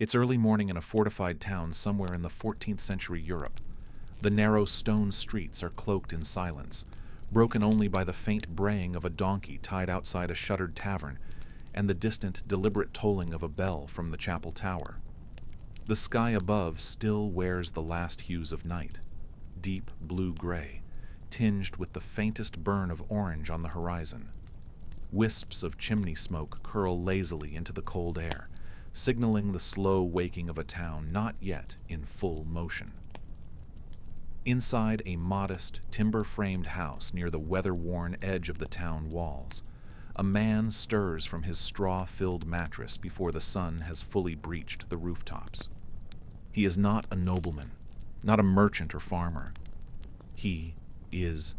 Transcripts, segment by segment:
It's early morning in a fortified town somewhere in the 14th century Europe. The narrow stone streets are cloaked in silence, broken only by the faint braying of a donkey tied outside a shuttered tavern and the distant, deliberate tolling of a bell from the chapel tower. The sky above still wears the last hues of night, deep blue-gray, tinged with the faintest burn of orange on the horizon. Wisps of chimney smoke curl lazily into the cold air, signaling the slow waking of a town not yet in full motion. Inside a modest, timber-framed house near the weather-worn edge of the town walls, a man stirs from his straw-filled mattress before the sun has fully breached the rooftops. He is not a nobleman, not a merchant or farmer. He is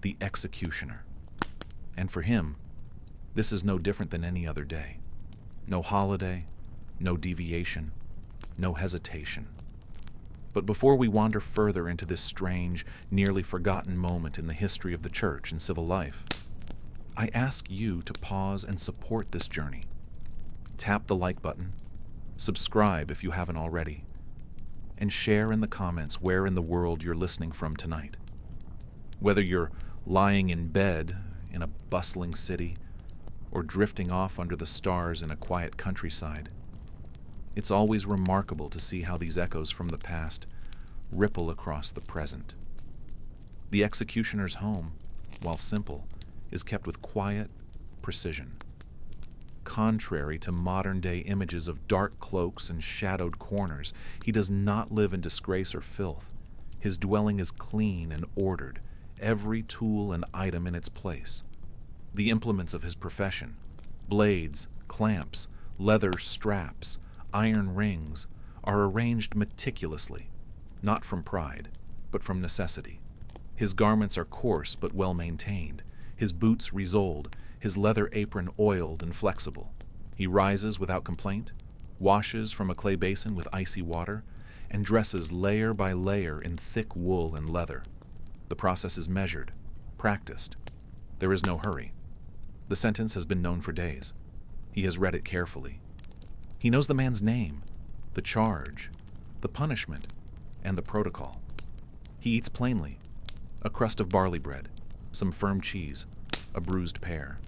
the executioner. And for him, this is no different than any other day. No holiday, no deviation, no hesitation. But before we wander further into this strange, nearly forgotten moment in the history of the church and civil life, I ask you to pause and support this journey. Tap the like button, subscribe if you haven't already, and share in the comments where in the world you're listening from tonight. Whether you're lying in bed in a bustling city or drifting off under the stars in a quiet countryside, it's always remarkable to see how these echoes from the past ripple across the present. The executioner's home, while simple, is kept with quiet precision. Contrary to modern-day images of dark cloaks and shadowed corners, he does not live in disgrace or filth. His dwelling is clean and ordered, every tool and item in its place. The implements of his profession, blades, clamps, leather straps, iron rings, are arranged meticulously, not from pride, but from necessity. His garments are coarse but well maintained, his boots resoled, his leather apron oiled and flexible. He rises without complaint, washes from a clay basin with icy water, and dresses layer by layer in thick wool and leather. The process is measured, practiced. There is no hurry. The sentence has been known for days. He has read it carefully. He knows the man's name, the charge, the punishment, and the protocol. He eats plainly, a crust of barley bread, some firm cheese, a bruised pear.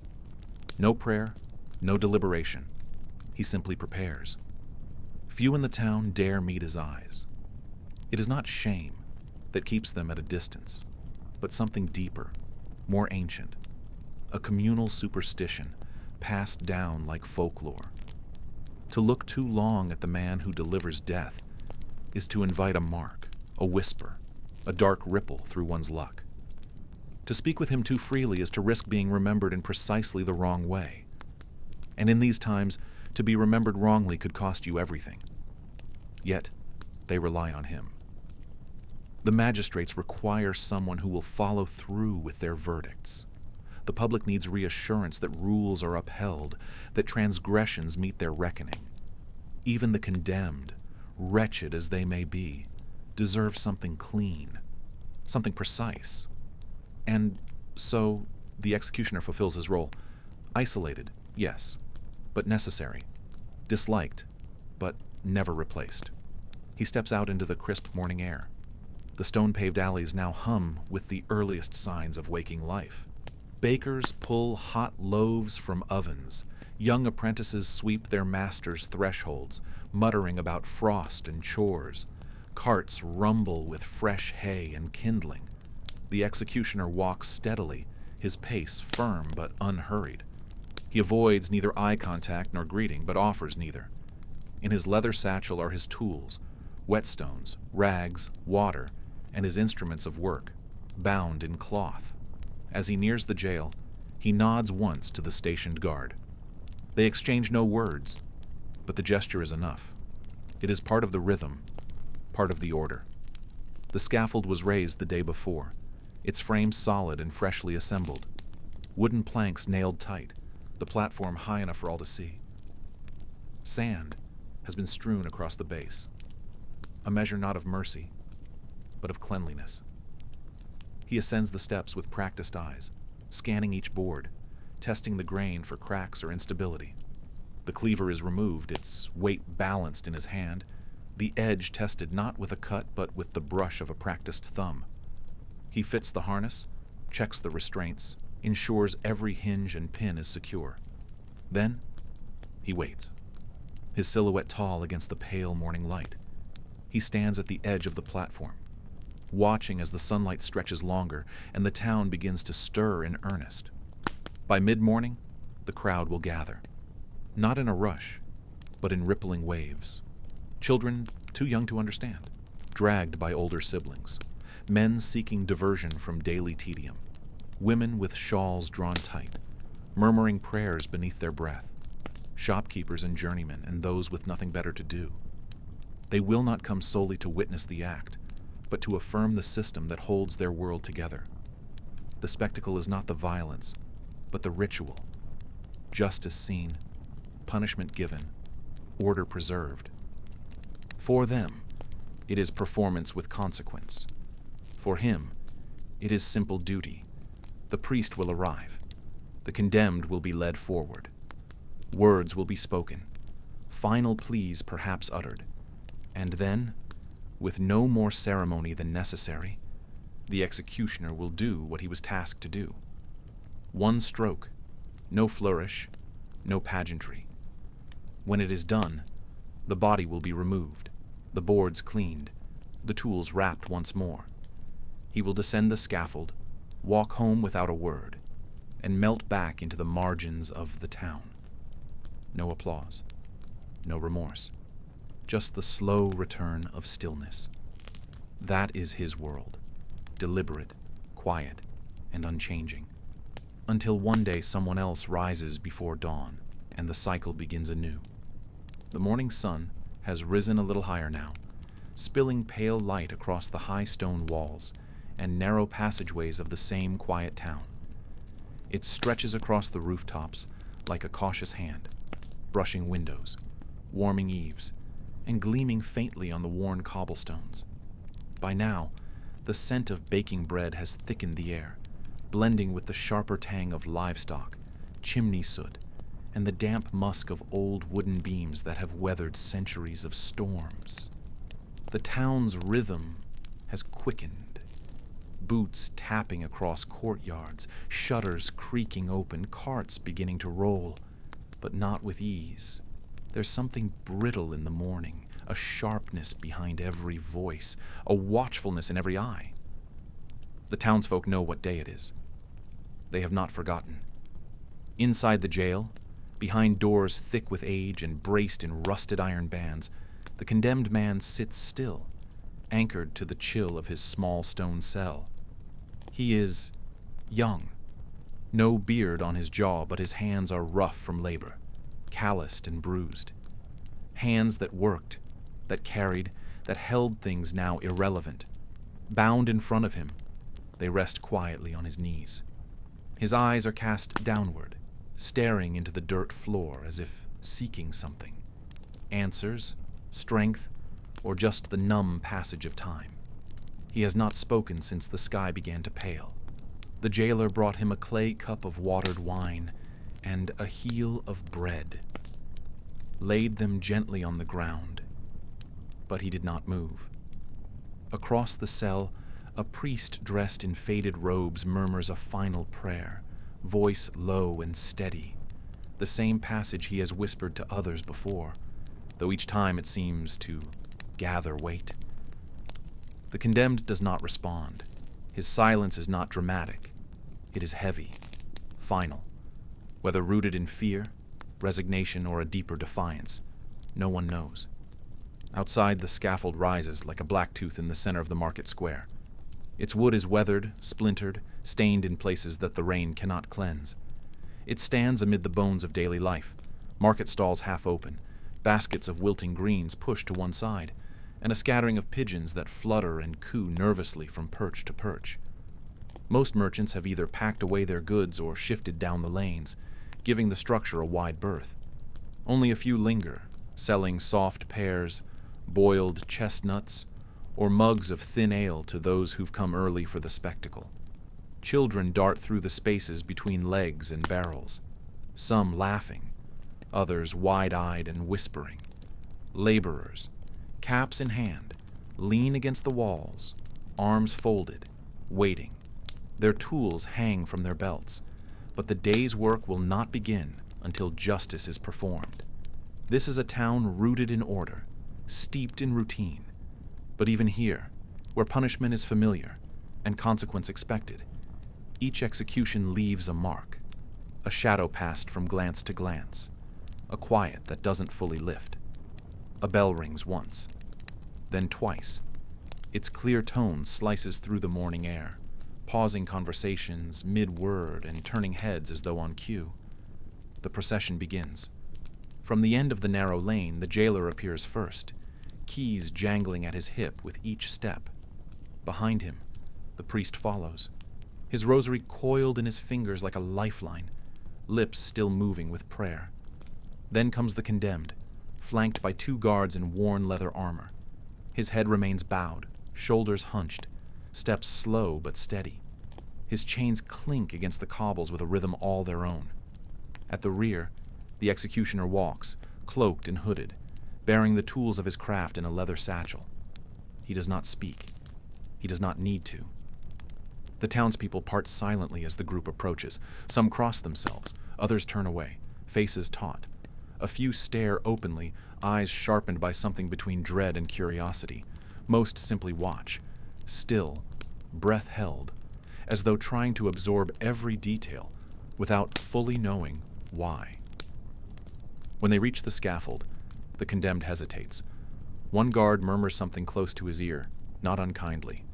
No prayer, no deliberation. He simply prepares. Few in the town dare meet his eyes. It is not shame that keeps them at a distance, but something deeper, more ancient, a communal superstition passed down like folklore. To look too long at the man who delivers death is to invite a mark, a whisper, a dark ripple through one's luck. To speak with him too freely is to risk being remembered in precisely the wrong way. And in these times, to be remembered wrongly could cost you everything. Yet, they rely on him. The magistrates require someone who will follow through with their verdicts. The public needs reassurance that rules are upheld, that transgressions meet their reckoning. Even the condemned, wretched as they may be, deserve something clean, something precise. And so the executioner fulfills his role. Isolated, yes, but necessary. Disliked, but never replaced. He steps out into the crisp morning air. The stone-paved alleys now hum with the earliest signs of waking life. Bakers pull hot loaves from ovens. Young apprentices sweep their masters' thresholds, muttering about frost and chores. Carts rumble with fresh hay and kindling. The executioner walks steadily, his pace firm but unhurried. He avoids neither eye contact nor greeting, but offers neither. In his leather satchel are his tools, whetstones, rags, water, and his instruments of work, bound in cloth. As he nears the jail, he nods once to the stationed guard. They exchange no words, but the gesture is enough. It is part of the rhythm, part of the order. The scaffold was raised the day before, its frame solid and freshly assembled. Wooden planks nailed tight, the platform high enough for all to see. Sand has been strewn across the base, a measure not of mercy, but of cleanliness. He ascends the steps with practiced eyes, scanning each board, testing the grain for cracks or instability. The cleaver is removed, its weight balanced in his hand, the edge tested not with a cut but with the brush of a practiced thumb. He fits the harness, checks the restraints, ensures every hinge and pin is secure. Then, he waits, his silhouette tall against the pale morning light. He stands at the edge of the platform, watching as the sunlight stretches longer and the town begins to stir in earnest. By mid-morning, the crowd will gather, not in a rush, but in rippling waves. Children too young to understand, dragged by older siblings, men seeking diversion from daily tedium, women with shawls drawn tight, murmuring prayers beneath their breath, shopkeepers and journeymen and those with nothing better to do. They will not come solely to witness the act, but to affirm the system that holds their world together. The spectacle is not the violence, but the ritual. Justice seen, punishment given, order preserved. For them, it is performance with consequence. For him, it is simple duty. The priest will arrive. The condemned will be led forward. Words will be spoken, final pleas perhaps uttered, and then, with no more ceremony than necessary, the executioner will do what he was tasked to do. One stroke, no flourish, no pageantry. When it is done, the body will be removed, the boards cleaned, the tools wrapped once more. He will descend the scaffold, walk home without a word, and melt back into the margins of the town. No applause, no remorse, just the slow return of stillness. That is his world, deliberate, quiet, and unchanging, until one day someone else rises before dawn, and the cycle begins anew. The morning sun has risen a little higher now, spilling pale light across the high stone walls and narrow passageways of the same quiet town. It stretches across the rooftops like a cautious hand, brushing windows, warming eaves, and gleaming faintly on the worn cobblestones. By now, the scent of baking bread has thickened the air, blending with the sharper tang of livestock, chimney soot, and the damp musk of old wooden beams that have weathered centuries of storms. The town's rhythm has quickened, boots tapping across courtyards, shutters creaking open, carts beginning to roll, but not with ease. There's something brittle in the morning, a sharpness behind every voice, a watchfulness in every eye. The townsfolk know what day it is. They have not forgotten. Inside the jail, behind doors thick with age and braced in rusted iron bands, the condemned man sits still, anchored to the chill of his small stone cell. He is young, no beard on his jaw, but his hands are rough from labor, calloused and bruised. Hands that worked, that carried, that held things now irrelevant. Bound in front of him, they rest quietly on his knees. His eyes are cast downward, staring into the dirt floor as if seeking something. Answers, strength, or just the numb passage of time. He has not spoken since the sky began to pale. The jailer brought him a clay cup of watered wine and a heel of bread, laid them gently on the ground, but he did not move. Across the cell, a priest dressed in faded robes murmurs a final prayer, voice low and steady, the same passage he has whispered to others before, though each time it seems to gather weight. The condemned does not respond. His silence is not dramatic. It is heavy, final. Whether rooted in fear, resignation, or a deeper defiance, no one knows. Outside, the scaffold rises like a black tooth in the center of the market square. Its wood is weathered, splintered, stained in places that the rain cannot cleanse. It stands amid the bones of daily life, market stalls half open, baskets of wilting greens pushed to one side, and a scattering of pigeons that flutter and coo nervously from perch to perch. Most merchants have either packed away their goods or shifted down the lanes, giving the structure a wide berth. Only a few linger, selling soft pears, boiled chestnuts, or mugs of thin ale to those who've come early for the spectacle. Children dart through the spaces between legs and barrels, some laughing, others wide-eyed and whispering. Laborers, caps in hand, lean against the walls, arms folded, waiting. Their tools hang from their belts, but the day's work will not begin until justice is performed. This is a town rooted in order, steeped in routine. But even here, where punishment is familiar and consequence expected, each execution leaves a mark, a shadow passed from glance to glance, a quiet that doesn't fully lift. A bell rings once, then twice. Its clear tone slices through the morning air, pausing conversations mid-word and turning heads as though on cue. The procession begins. From the end of the narrow lane, the jailer appears first, keys jangling at his hip with each step. Behind him, the priest follows, his rosary coiled in his fingers like a lifeline, lips still moving with prayer. Then comes the condemned, flanked by 2 guards in worn leather armor. His head remains bowed, shoulders hunched, steps slow but steady. His chains clink against the cobbles with a rhythm all their own. At the rear, the executioner walks, cloaked and hooded, bearing the tools of his craft in a leather satchel. He does not speak. He does not need to. The townspeople part silently as the group approaches. Some cross themselves, others turn away, faces taut. A few stare openly, eyes sharpened by something between dread and curiosity. Most simply watch, still, breath held, as though trying to absorb every detail without fully knowing why. When they reach the scaffold, the condemned hesitates. One guard murmurs something close to his ear, not unkindly.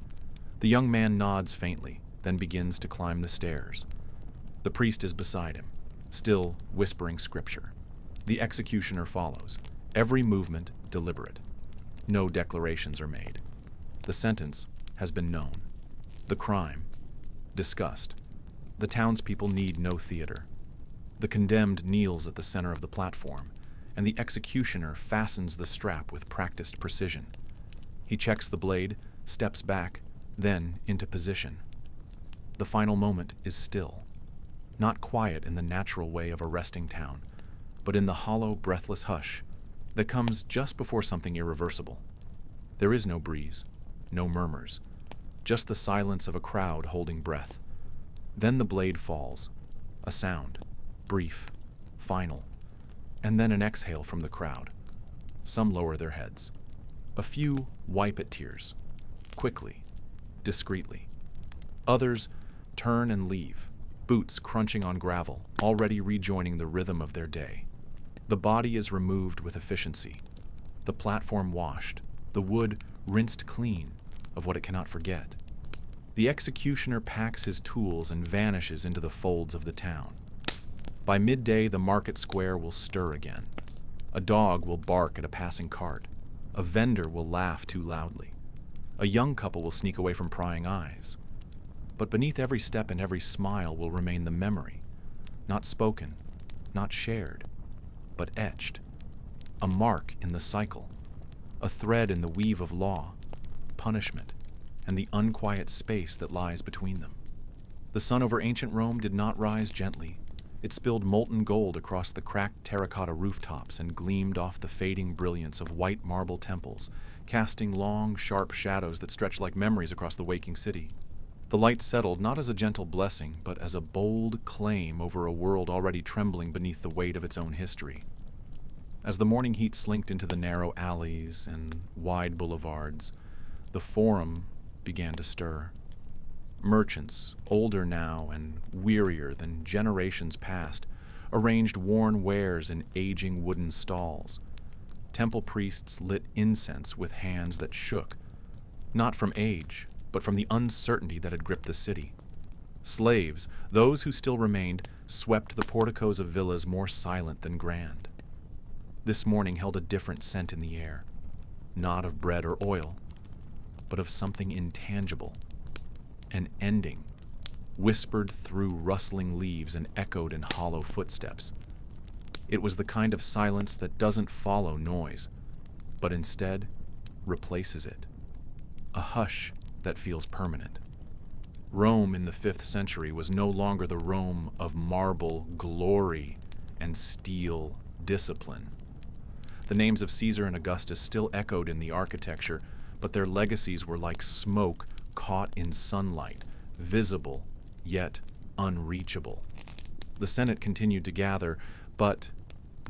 The young man nods faintly, then begins to climb the stairs. The priest is beside him, still whispering scripture. The executioner follows, every movement deliberate. No declarations are made. The sentence has been known. The crime discussed. The townspeople need no theater. The condemned kneels at the center of the platform, and the executioner fastens the strap with practiced precision. He checks the blade, steps back, then into position. The final moment is still, not quiet in the natural way of a resting town, but in the hollow, breathless hush that comes just before something irreversible. There is no breeze, no murmurs, just the silence of a crowd holding breath. Then the blade falls, a sound, brief, final, and then an exhale from the crowd. Some lower their heads. A few wipe at tears, quickly, discreetly. Others turn and leave, boots crunching on gravel, already rejoining the rhythm of their day. The body is removed with efficiency, the platform washed, the wood rinsed clean of what it cannot forget. The executioner packs his tools and vanishes into the folds of the town. By midday, the market square will stir again. A dog will bark at a passing cart. A vendor will laugh too loudly. A young couple will sneak away from prying eyes. But beneath every step and every smile will remain the memory, not spoken, not shared, but etched. A mark in the cycle, a thread in the weave of law, punishment, and the unquiet space that lies between them. The sun over ancient Rome did not rise gently. It spilled molten gold across the cracked terracotta rooftops and gleamed off the fading brilliance of white marble temples, casting long, sharp shadows that stretched like memories across the waking city. The light settled not as a gentle blessing, but as a bold claim over a world already trembling beneath the weight of its own history. As the morning heat slinked into the narrow alleys and wide boulevards, the Forum began to stir. Merchants, older now and wearier than generations past, arranged worn wares in aging wooden stalls. Temple priests lit incense with hands that shook, not from age, but from the uncertainty that had gripped the city. Slaves, those who still remained, swept the porticos of villas more silent than grand. This morning held a different scent in the air, not of bread or oil, but of something intangible. An ending, whispered through rustling leaves and echoed in hollow footsteps. It was the kind of silence that doesn't follow noise, but instead replaces it. A hush that feels permanent. Rome in the 5th century was no longer the Rome of marble, glory, and steel discipline. The names of Caesar and Augustus still echoed in the architecture, but their legacies were like smoke caught in sunlight, visible yet unreachable. The Senate continued to gather, but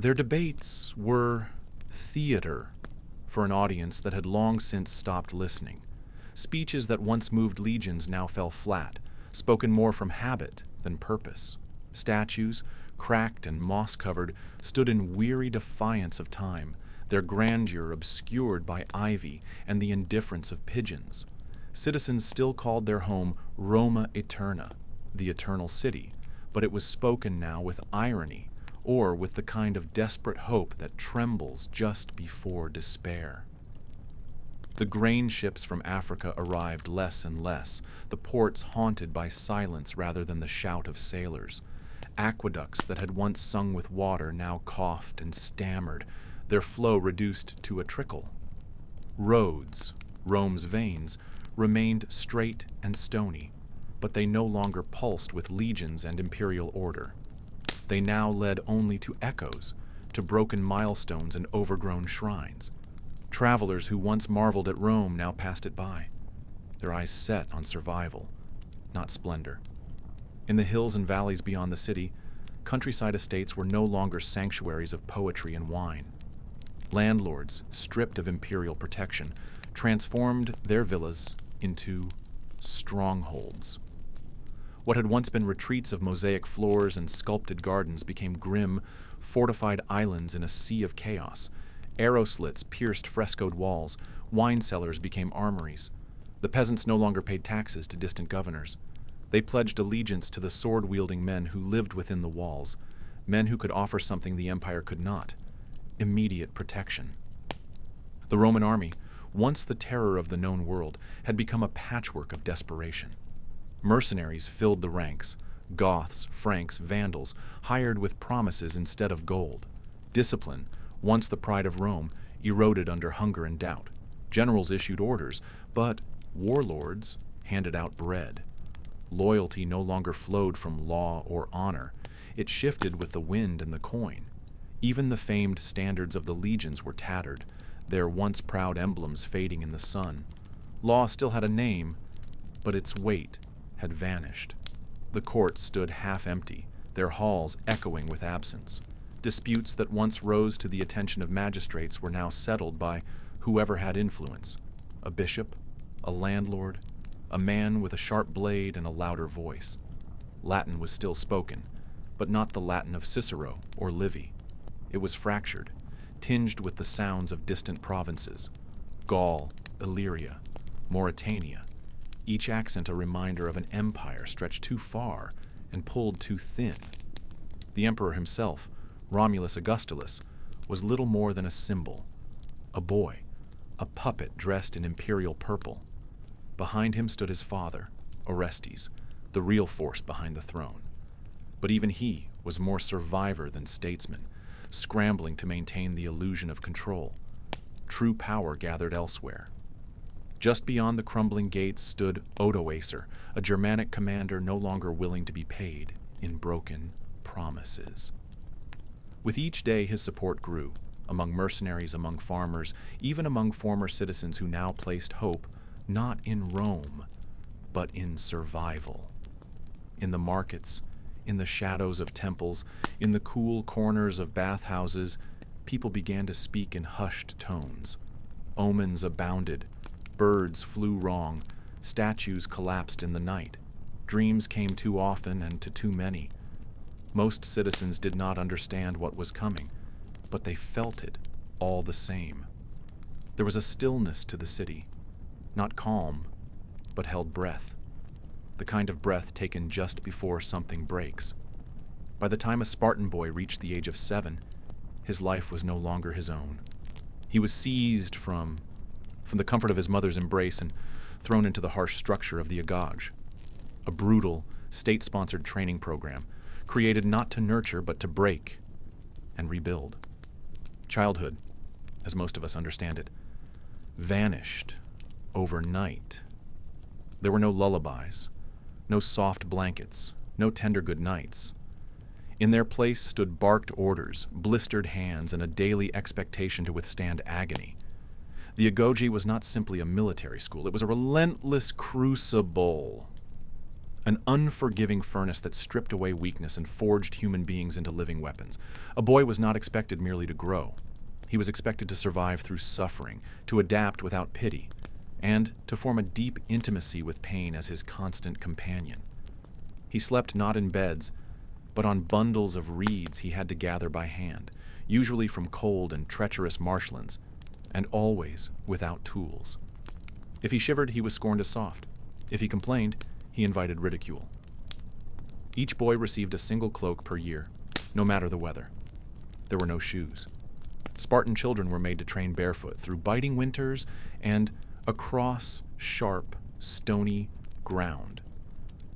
their debates were theater for an audience that had long since stopped listening. Speeches that once moved legions now fell flat, spoken more from habit than purpose. Statues, cracked and moss-covered, stood in weary defiance of time, their grandeur obscured by ivy and the indifference of pigeons. Citizens still called their home Roma Eterna, the eternal city, but it was spoken now with irony, or with the kind of desperate hope that trembles just before despair. The grain ships from Africa arrived less and less, the ports haunted by silence rather than the shout of sailors. Aqueducts that had once sung with water now coughed and stammered, their flow reduced to a trickle. Roads, Rome's veins, remained straight and stony, but they no longer pulsed with legions and imperial order. They now led only to echoes, to broken milestones and overgrown shrines. Travelers who once marveled at Rome now passed it by, their eyes set on survival, not splendor. In the hills and valleys beyond the city, countryside estates were no longer sanctuaries of poetry and wine. Landlords, stripped of imperial protection, transformed their villas into strongholds. What had once been retreats of mosaic floors and sculpted gardens became grim, fortified islands in a sea of chaos. Arrow slits pierced frescoed walls, wine cellars became armories. The peasants no longer paid taxes to distant governors. They pledged allegiance to the sword-wielding men who lived within the walls, men who could offer something the empire could not: immediate protection. The Roman army, once the terror of the known world, had become a patchwork of desperation. Mercenaries filled the ranks, Goths, Franks, Vandals, hired with promises instead of gold. Discipline, once the pride of Rome, eroded under hunger and doubt. Generals issued orders, but warlords handed out bread. Loyalty no longer flowed from law or honor. It shifted with the wind and the coin. Even the famed standards of the legions were tattered, their once proud emblems fading in the sun. Law still had a name, but its weight had vanished. The courts stood half empty, their halls echoing with absence. Disputes that once rose to the attention of magistrates were now settled by whoever had influence: a bishop, a landlord, a man with a sharp blade and a louder voice. Latin was still spoken, but not the Latin of Cicero or Livy. It was fractured, tinged with the sounds of distant provinces: Gaul, Illyria, Mauritania, each accent a reminder of an empire stretched too far and pulled too thin. The emperor himself, Romulus Augustulus, was little more than a symbol, a boy, a puppet dressed in imperial purple. Behind him stood his father, Orestes, the real force behind the throne. But even he was more survivor than statesman, scrambling to maintain the illusion of control. True power gathered elsewhere. Just beyond the crumbling gates stood Odoacer, a Germanic commander no longer willing to be paid in broken promises. With each day his support grew, among mercenaries, among farmers, even among former citizens who now placed hope not in Rome, but in survival. In the markets, in the shadows of temples, in the cool corners of bathhouses, people began to speak in hushed tones. Omens abounded. Birds flew wrong, statues collapsed in the night, dreams came too often and to too many. Most citizens did not understand what was coming, but they felt it all the same. There was a stillness to the city, not calm, but held breath, the kind of breath taken just before something breaks. By the time a Spartan boy reached the age of 7, his life was no longer his own. He was seized from the comfort of his mother's embrace and thrown into the harsh structure of the agage, a brutal, state-sponsored training program created not to nurture but to break and rebuild. Childhood, as most of us understand it, vanished overnight. There were no lullabies, no soft blankets, no tender good nights. In their place stood barked orders, blistered hands, and a daily expectation to withstand agony. The Agoge was not simply a military school, it was a relentless crucible. An unforgiving furnace that stripped away weakness and forged human beings into living weapons. A boy was not expected merely to grow. He was expected to survive through suffering, to adapt without pity, and to form a deep intimacy with pain as his constant companion. He slept not in beds, but on bundles of reeds he had to gather by hand, usually from cold and treacherous marshlands, and always without tools. If he shivered, he was scorned as soft. If he complained, he invited ridicule. Each boy received a single cloak per year, no matter the weather. There were no shoes. Spartan children were made to train barefoot through biting winters and across sharp, stony ground,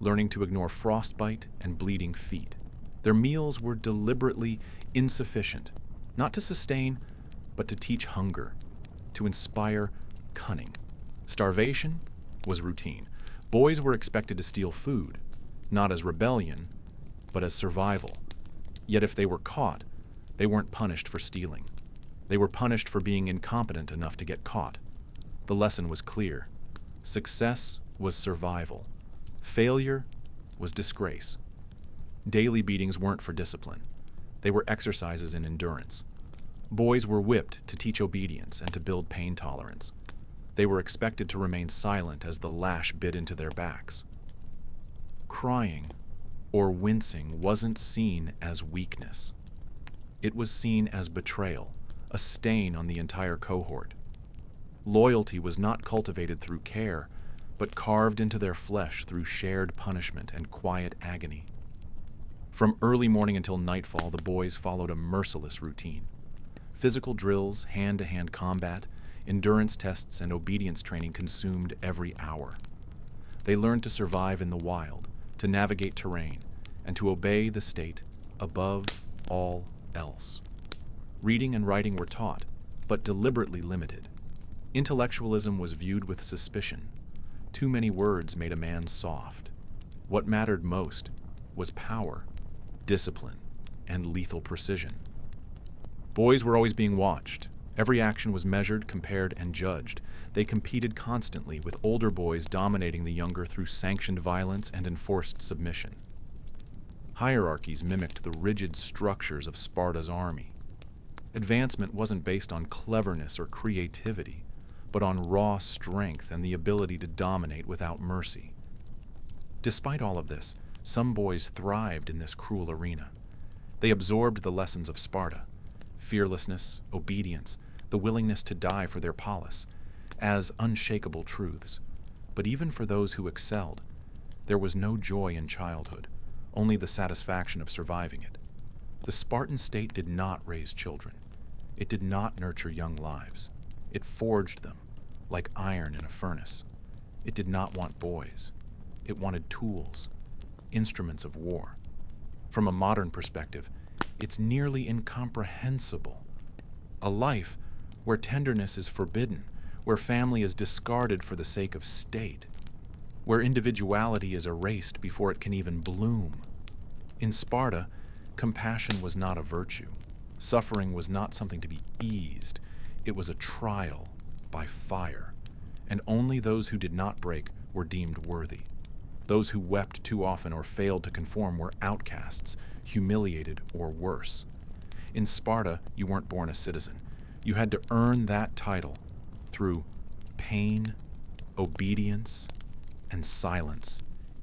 learning to ignore frostbite and bleeding feet. Their meals were deliberately insufficient, not to sustain, but to teach hunger, to inspire cunning. Starvation was routine. Boys were expected to steal food, not as rebellion, but as survival. Yet if they were caught, they weren't punished for stealing. They were punished for being incompetent enough to get caught. The lesson was clear. Success was survival. Failure was disgrace. Daily beatings weren't for discipline. They were exercises in endurance. Boys were whipped to teach obedience and to build pain tolerance. They were expected to remain silent as the lash bit into their backs. Crying or wincing wasn't seen as weakness. It was seen as betrayal, a stain on the entire cohort. Loyalty was not cultivated through care, but carved into their flesh through shared punishment and quiet agony. From early morning until nightfall, the boys followed a merciless routine. Physical drills, hand-to-hand combat, endurance tests, and obedience training consumed every hour. They learned to survive in the wild, to navigate terrain, and to obey the state above all else. Reading and writing were taught, but deliberately limited. Intellectualism was viewed with suspicion. Too many words made a man soft. What mattered most was power, discipline, and lethal precision. Boys were always being watched. Every action was measured, compared, and judged. They competed constantly, with older boys dominating the younger through sanctioned violence and enforced submission. Hierarchies mimicked the rigid structures of Sparta's army. Advancement wasn't based on cleverness or creativity, but on raw strength and the ability to dominate without mercy. Despite all of this, some boys thrived in this cruel arena. They absorbed the lessons of Sparta, fearlessness, obedience, the willingness to die for their polis, as unshakable truths. But even for those who excelled, there was no joy in childhood, only the satisfaction of surviving it. The Spartan state did not raise children. It did not nurture young lives. It forged them, like iron in a furnace. It did not want boys. It wanted tools, instruments of war. From a modern perspective, it's nearly incomprehensible. A life where tenderness is forbidden, where family is discarded for the sake of state, where individuality is erased before it can even bloom. In Sparta, compassion was not a virtue. Suffering was not something to be eased. It was a trial by fire, and only those who did not break were deemed worthy. Those who wept too often or failed to conform were outcasts, humiliated, or worse. In Sparta, you weren't born a citizen. You had to earn that title through pain, obedience, and silence.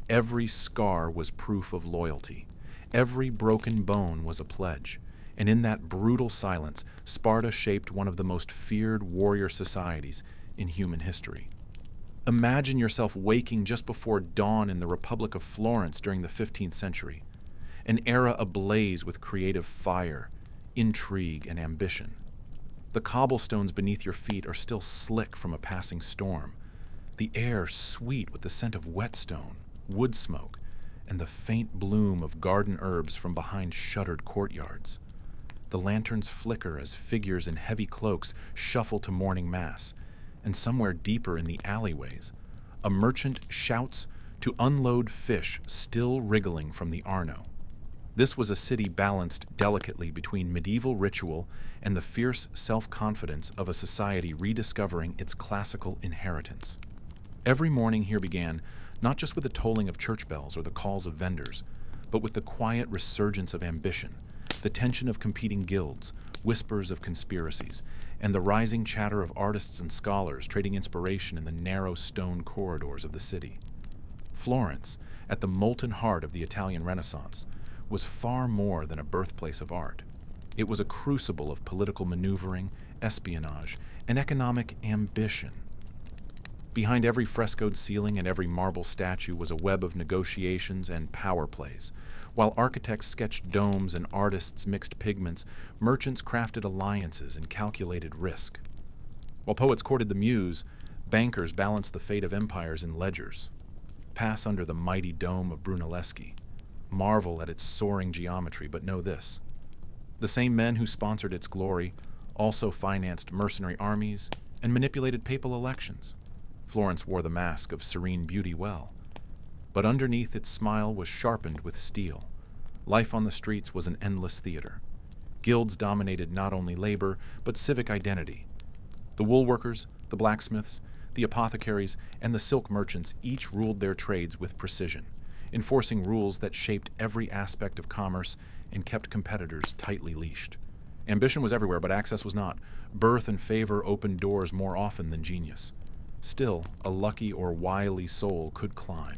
Every scar was proof of loyalty. Every broken bone was a pledge. And in that brutal silence, Sparta shaped one of the most feared warrior societies in human history. Imagine yourself waking just before dawn in the Republic of Florence during the 15th century, an era ablaze with creative fire, intrigue, and ambition. The cobblestones beneath your feet are still slick from a passing storm, the air sweet with the scent of whetstone, wood smoke, and the faint bloom of garden herbs from behind shuttered courtyards. The lanterns flicker as figures in heavy cloaks shuffle to morning mass, and somewhere deeper in the alleyways, a merchant shouts to unload fish still wriggling from the Arno. This was a city balanced delicately between medieval ritual and the fierce self-confidence of a society rediscovering its classical inheritance. Every morning here began not just with the tolling of church bells or the calls of vendors, but with the quiet resurgence of ambition, the tension of competing guilds, whispers of conspiracies, and the rising chatter of artists and scholars trading inspiration in the narrow stone corridors of the city. Florence, at the molten heart of the Italian Renaissance, was far more than a birthplace of art. It was a crucible of political maneuvering, espionage, and economic ambition. Behind every frescoed ceiling and every marble statue was a web of negotiations and power plays. While architects sketched domes and artists mixed pigments, merchants crafted alliances and calculated risk. While poets courted the muse, bankers balanced the fate of empires in ledgers. Pass under the mighty dome of Brunelleschi. Marvel at its soaring geometry, but know this: the same men who sponsored its glory also financed mercenary armies and manipulated papal elections. Florence wore the mask of serene beauty well, but underneath its smile was sharpened with steel. Life on the streets was an endless theater. Guilds dominated not only labor, but civic identity. The woolworkers, the blacksmiths, the apothecaries, and the silk merchants each ruled their trades with precision, enforcing rules that shaped every aspect of commerce and kept competitors tightly leashed. Ambition was everywhere, but access was not. Birth and favor opened doors more often than genius. Still, a lucky or wily soul could climb.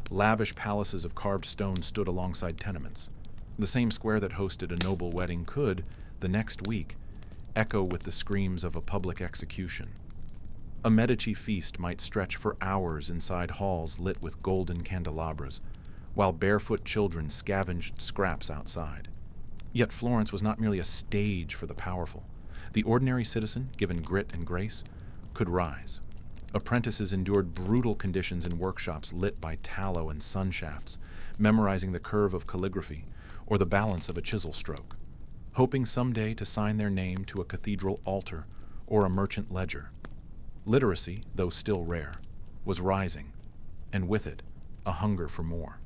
Lavish palaces of carved stone stood alongside tenements. The same square that hosted a noble wedding could, the next week, echo with the screams of a public execution. A Medici feast might stretch for hours inside halls lit with golden candelabras, while barefoot children scavenged scraps outside. Yet Florence was not merely a stage for the powerful. The ordinary citizen, given grit and grace, could rise. Apprentices endured brutal conditions in workshops lit by tallow and sun shafts, memorizing the curve of calligraphy or the balance of a chisel stroke, hoping someday to sign their name to a cathedral altar or a merchant ledger. Literacy, though still rare, was rising, and with it, a hunger for more.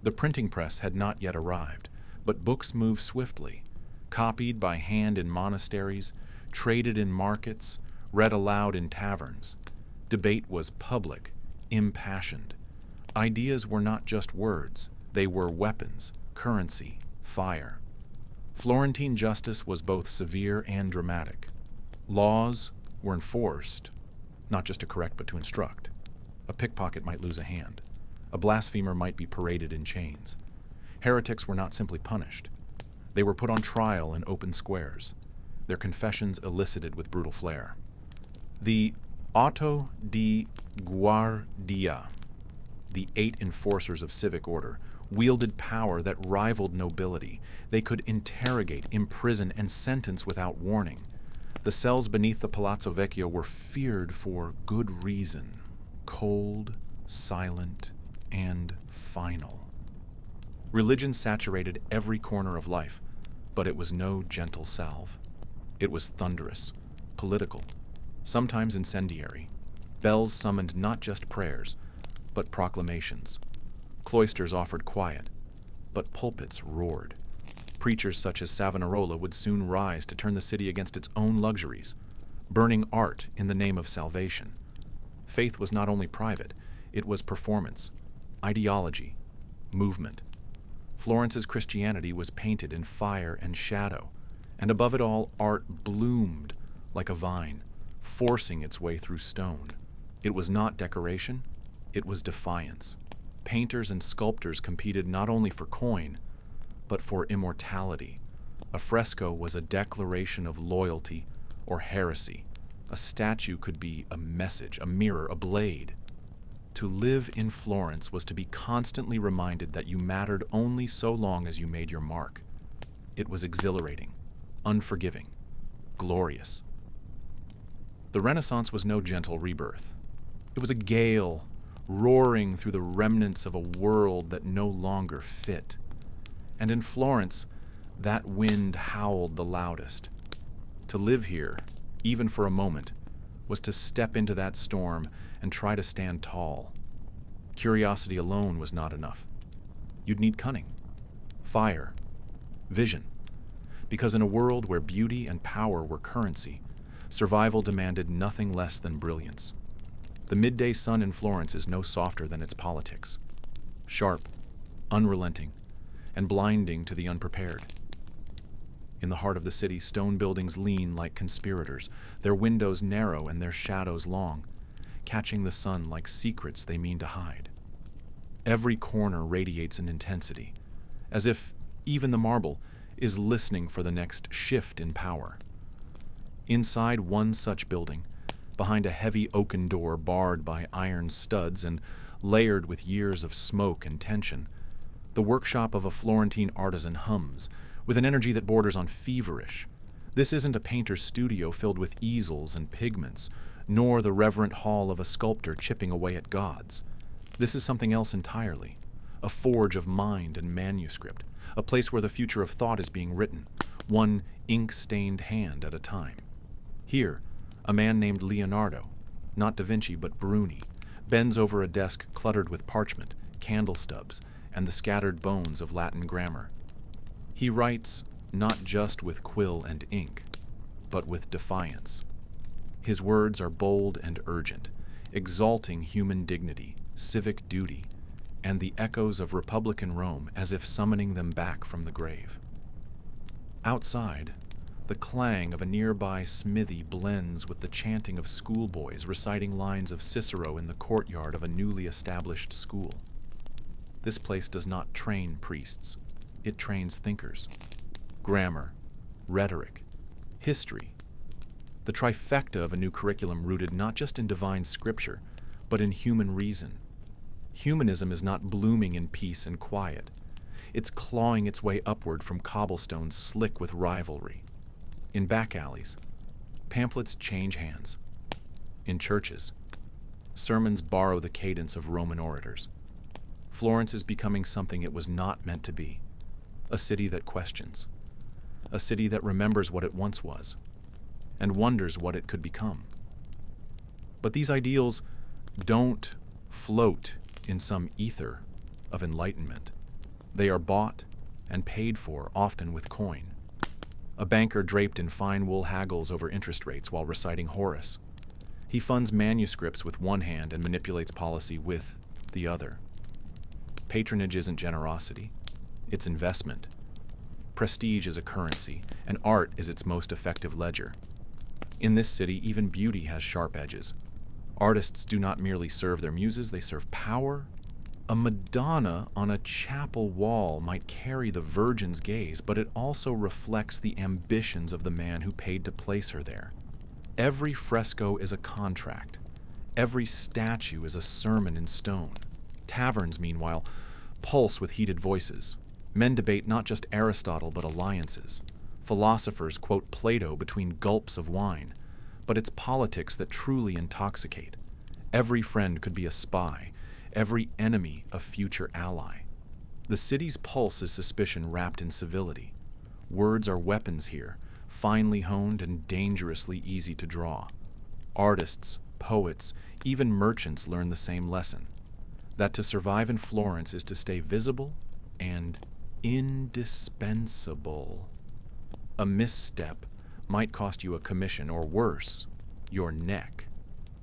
The printing press had not yet arrived, but books moved swiftly, copied by hand in monasteries, traded in markets, read aloud in taverns. Debate was public, impassioned. Ideas were not just words, they were weapons, currency, fire. Florentine justice was both severe and dramatic. Laws were enforced, not just to correct but to instruct. A pickpocket might lose a hand. A blasphemer might be paraded in chains. Heretics were not simply punished. They were put on trial in open squares, their confessions elicited with brutal flair. The Auto di Guardia, the 8 enforcers of civic order, wielded power that rivaled nobility. They could interrogate, imprison, and sentence without warning. The cells beneath the Palazzo Vecchio were feared for good reason: cold, silent, and final. Religion saturated every corner of life, but it was no gentle salve. It was thunderous, political, sometimes incendiary. Bells summoned not just prayers, but proclamations. Cloisters offered quiet, but pulpits roared. Preachers such as Savonarola would soon rise to turn the city against its own luxuries, burning art in the name of salvation. Faith was not only private, it was performance, ideology, movement. Florence's Christianity was painted in fire and shadow, and above it all, art bloomed like a vine, forcing its way through stone. It was not decoration, it was defiance. Painters and sculptors competed not only for coin, but for immortality. A fresco was a declaration of loyalty or heresy. A statue could be a message, a mirror, a blade. To live in Florence was to be constantly reminded that you mattered only so long as you made your mark. It was exhilarating, unforgiving, glorious. The Renaissance was no gentle rebirth. It was a gale roaring through the remnants of a world that no longer fit. And in Florence, that wind howled the loudest. To live here, even for a moment, was to step into that storm and try to stand tall. Curiosity alone was not enough. You'd need cunning. Fire. Vision. Because in a world where beauty and power were currency, survival demanded nothing less than brilliance. The midday sun in Florence is no softer than its politics. Sharp, unrelenting, and blinding to the unprepared. In the heart of the city, stone buildings lean like conspirators, their windows narrow and their shadows long, catching the sun like secrets they mean to hide. Every corner radiates an intensity, as if even the marble is listening for the next shift in power. Inside one such building, behind a heavy oaken door barred by iron studs and layered with years of smoke and tension, the workshop of a Florentine artisan hums, with an energy that borders on feverish. This isn't a painter's studio filled with easels and pigments, nor the reverent hall of a sculptor chipping away at gods. This is something else entirely, a forge of mind and manuscript, a place where the future of thought is being written, one ink-stained hand at a time. Here, a man named Leonardo, not Da Vinci but Bruni, bends over a desk cluttered with parchment, candle stubs, and the scattered bones of Latin grammar. He writes not just with quill and ink, but with defiance. His words are bold and urgent, exalting human dignity, civic duty, and the echoes of Republican Rome as if summoning them back from the grave. Outside, the clang of a nearby smithy blends with the chanting of schoolboys reciting lines of Cicero in the courtyard of a newly established school. This place does not train priests. It trains thinkers. Grammar, rhetoric, history. The trifecta of a new curriculum rooted not just in divine scripture, but in human reason. Humanism is not blooming in peace and quiet. It's clawing its way upward from cobblestones slick with rivalry. In back alleys, pamphlets change hands. In churches, sermons borrow the cadence of Roman orators. Florence is becoming something it was not meant to be. A city that questions. A city that remembers what it once was, and wonders what it could become. But these ideals don't float in some ether of enlightenment. They are bought and paid for, often with coin. A banker draped in fine wool haggles over interest rates while reciting Horace. He funds manuscripts with one hand and manipulates policy with the other. Patronage isn't generosity, it's investment. Prestige is a currency, and art is its most effective ledger. In this city, even beauty has sharp edges. Artists do not merely serve their muses, they serve power. A Madonna on a chapel wall might carry the Virgin's gaze, but it also reflects the ambitions of the man who paid to place her there. Every fresco is a contract. Every statue is a sermon in stone. Taverns, meanwhile, pulse with heated voices. Men debate not just Aristotle, but alliances. Philosophers quote Plato between gulps of wine, but it's politics that truly intoxicate. Every friend could be a spy, every enemy a future ally. The city's pulse is suspicion wrapped in civility. Words are weapons here, finely honed and dangerously easy to draw. Artists, poets, even merchants learn the same lesson, that to survive in Florence is to stay visible and indispensable. A misstep might cost you a commission, or worse, your neck.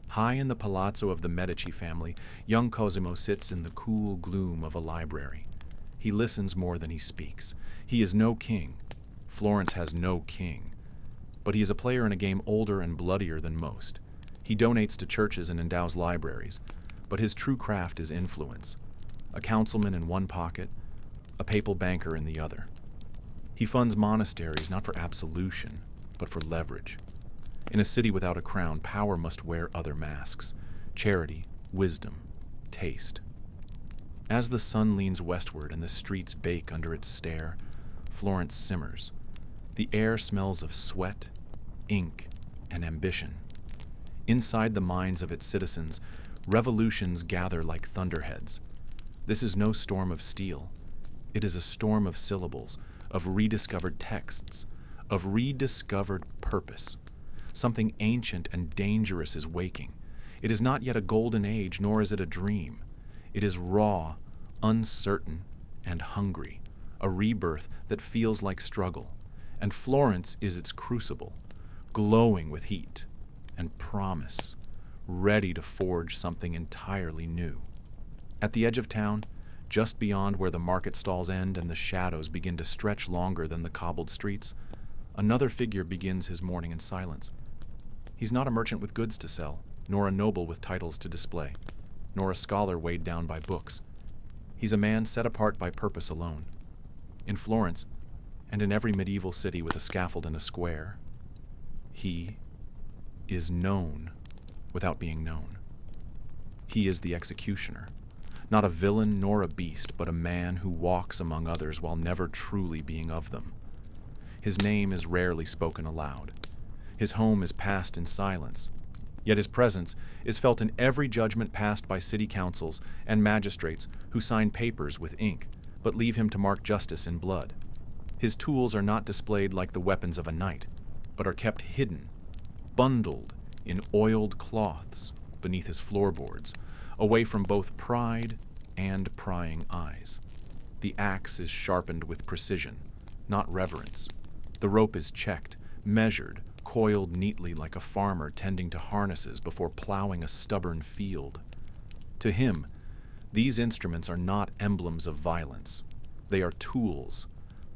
High in the palazzo of the Medici family, young Cosimo sits in the cool gloom of a library. He listens more than he speaks. He is no king. Florence has no king. But he is a player in a game older and bloodier than most. He donates to churches and endows libraries, but his true craft is influence. A councilman in one pocket, a papal banker in the other. He funds monasteries not for absolution, but for leverage. In a city without a crown, power must wear other masks: charity, wisdom, taste. As the sun leans westward and the streets bake under its stare, Florence simmers. The air smells of sweat, ink, and ambition. Inside the minds of its citizens, revolutions gather like thunderheads. This is no storm of steel. It is a storm of syllables, of rediscovered texts, of rediscovered purpose. Something ancient and dangerous is waking. It is not yet a golden age, nor is it a dream. It is raw, uncertain, and hungry, a rebirth that feels like struggle, and Florence is its crucible, glowing with heat and promise, ready to forge something entirely new. At the edge of town, just beyond where the market stalls end and the shadows begin to stretch longer than the cobbled streets, another figure begins his morning in silence. He's not a merchant with goods to sell, nor a noble with titles to display, nor a scholar weighed down by books. He's a man set apart by purpose alone. In Florence, and in every medieval city with a scaffold and a square, he is known without being known. He is the executioner, not a villain nor a beast, but a man who walks among others while never truly being of them. His name is rarely spoken aloud. His home is passed in silence, yet his presence is felt in every judgment passed by city councils and magistrates who sign papers with ink, but leave him to mark justice in blood. His tools are not displayed like the weapons of a knight, but are kept hidden, bundled in oiled cloths beneath his floorboards, away from both pride and prying eyes. The axe is sharpened with precision, not reverence. The rope is checked, measured, coiled neatly like a farmer tending to harnesses before plowing a stubborn field. To him, these instruments are not emblems of violence. They are tools,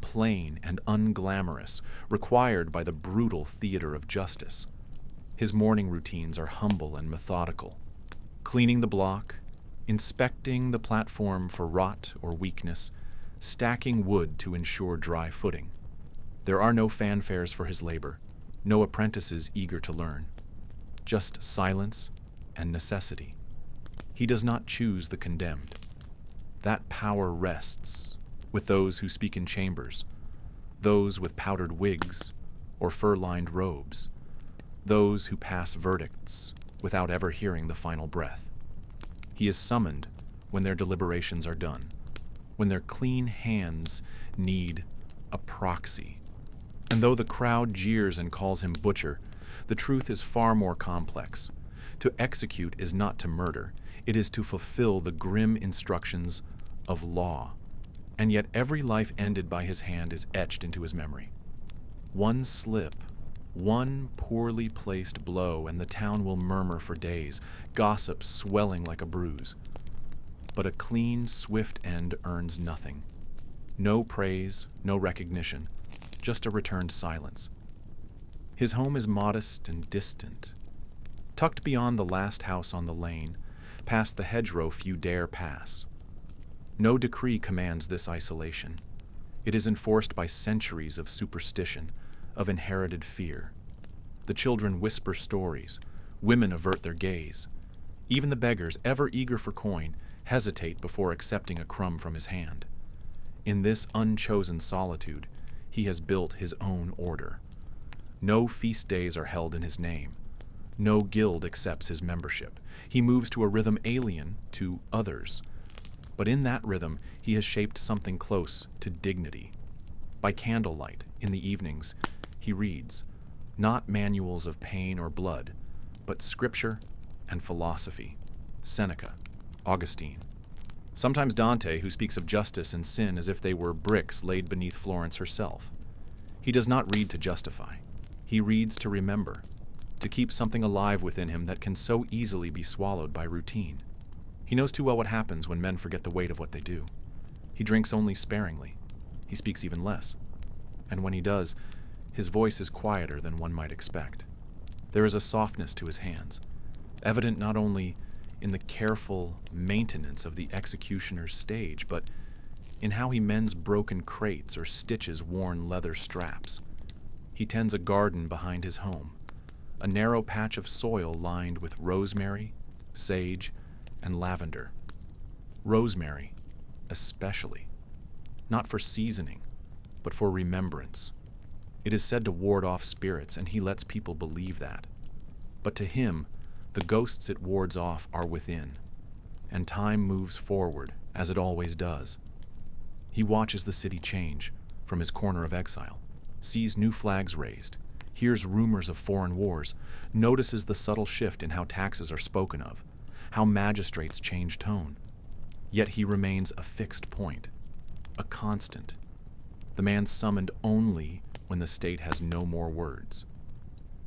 plain and unglamorous, required by the brutal theater of justice. His morning routines are humble and methodical, cleaning the block, inspecting the platform for rot or weakness, stacking wood to ensure dry footing. There are no fanfares for his labor, no apprentices eager to learn, just silence and necessity. He does not choose the condemned. That power rests with those who speak in chambers, those with powdered wigs or fur-lined robes, those who pass verdicts without ever hearing the final breath. He is summoned when their deliberations are done, when their clean hands need a proxy. And though the crowd jeers and calls him butcher, the truth is far more complex. To execute is not to murder, it is to fulfill the grim instructions of law. And yet every life ended by his hand is etched into his memory. One slip, one poorly placed blow, and the town will murmur for days, gossip swelling like a bruise. But a clean, swift end earns nothing. No praise, no recognition, just a returned silence. His home is modest and distant, tucked beyond the last house on the lane, past the hedgerow few dare pass. No decree commands this isolation. It is enforced by centuries of superstition, of inherited fear. The children whisper stories, women avert their gaze. Even the beggars, ever eager for coin, hesitate before accepting a crumb from his hand. In this unchosen solitude, he has built his own order. No feast days are held in his name. No guild accepts his membership. He moves to a rhythm alien to others. But in that rhythm, he has shaped something close to dignity. By candlelight, in the evenings, he reads, not manuals of pain or blood, but scripture and philosophy. Seneca, Augustine. Sometimes Dante, who speaks of justice and sin as if they were bricks laid beneath Florence herself. He does not read to justify. He reads to remember, to keep something alive within him that can so easily be swallowed by routine. He knows too well what happens when men forget the weight of what they do. He drinks only sparingly. He speaks even less. And when he does, his voice is quieter than one might expect. There is a softness to his hands, evident not only in the careful maintenance of the executioner's stage, but in how he mends broken crates or stitches worn leather straps. He tends a garden behind his home, a narrow patch of soil lined with rosemary, sage, and lavender. Rosemary, especially, not for seasoning, but for remembrance. It is said to ward off spirits, and he lets people believe that. But to him, the ghosts it wards off are within, and time moves forward, as it always does. He watches the city change from his corner of exile, sees new flags raised, hears rumors of foreign wars, notices the subtle shift in how taxes are spoken of, how magistrates change tone. Yet he remains a fixed point, a constant, the man summoned only when the state has no more words.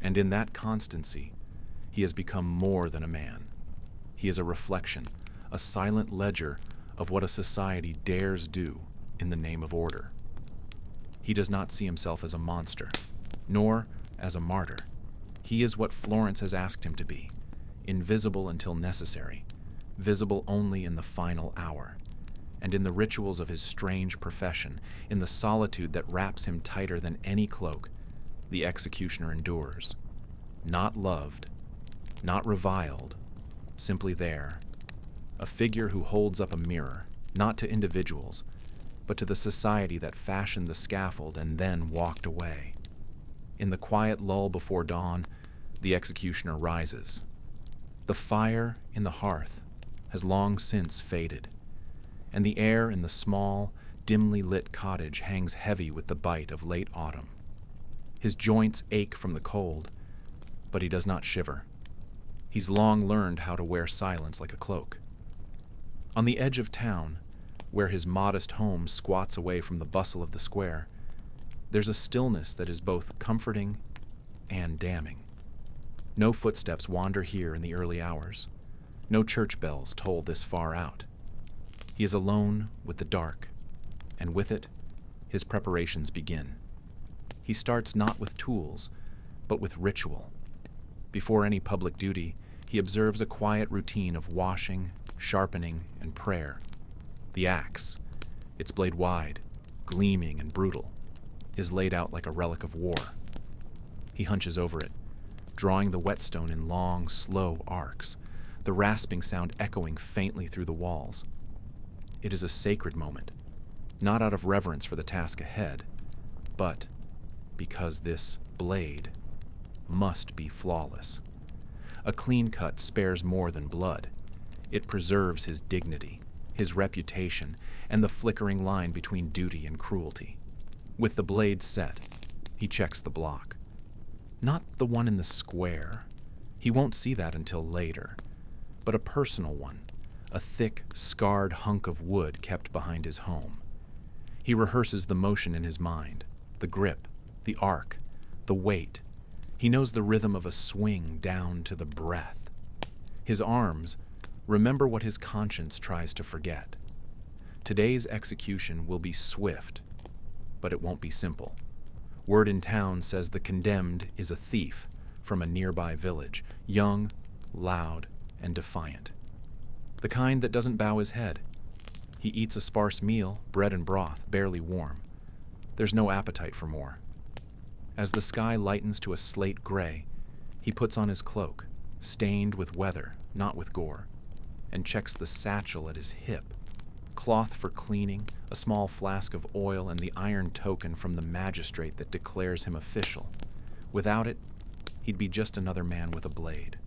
And in that constancy, he has become more than a man. He is a reflection, a silent ledger of what a society dares do in the name of order. He does not see himself as a monster, nor as a martyr. He is what Florence has asked him to be, invisible until necessary, visible only in the final hour, and in the rituals of his strange profession, in the solitude that wraps him tighter than any cloak, the executioner endures, not loved, not reviled, simply there, a figure who holds up a mirror, not to individuals, but to the society that fashioned the scaffold and then walked away. In the quiet lull before dawn, the executioner rises. The fire in the hearth has long since faded, and the air in the small, dimly lit cottage hangs heavy with the bite of late autumn. His joints ache from the cold, but he does not shiver. He's long learned how to wear silence like a cloak. On the edge of town, where his modest home squats away from the bustle of the square, there's a stillness that is both comforting and damning. No footsteps wander here in the early hours. No church bells toll this far out. He is alone with the dark, and with it, his preparations begin. He starts not with tools, but with ritual. Before any public duty, he observes a quiet routine of washing, sharpening, and prayer. The axe, its blade wide, gleaming and brutal, is laid out like a relic of war. He hunches over it, drawing the whetstone in long, slow arcs, the rasping sound echoing faintly through the walls. It is a sacred moment, not out of reverence for the task ahead, but because this blade must be flawless. A clean cut spares more than blood. It preserves his dignity, his reputation, and the flickering line between duty and cruelty. With the blade set, he checks the block. Not the one in the square. He won't see that until later, but a personal one, a thick, scarred hunk of wood kept behind his home. He rehearses the motion in his mind, the grip, the arc, the weight. He knows the rhythm of a swing down to the breath. His arms remember what his conscience tries to forget. Today's execution will be swift, but it won't be simple. Word in town says the condemned is a thief from a nearby village, young, loud, and defiant. The kind that doesn't bow his head. He eats a sparse meal, bread and broth, barely warm. There's no appetite for more. As the sky lightens to a slate gray, he puts on his cloak, stained with weather, not with gore, and checks the satchel at his hip. Cloth for cleaning, a small flask of oil, and the iron token from the magistrate that declares him official. Without it, he'd be just another man with a blade.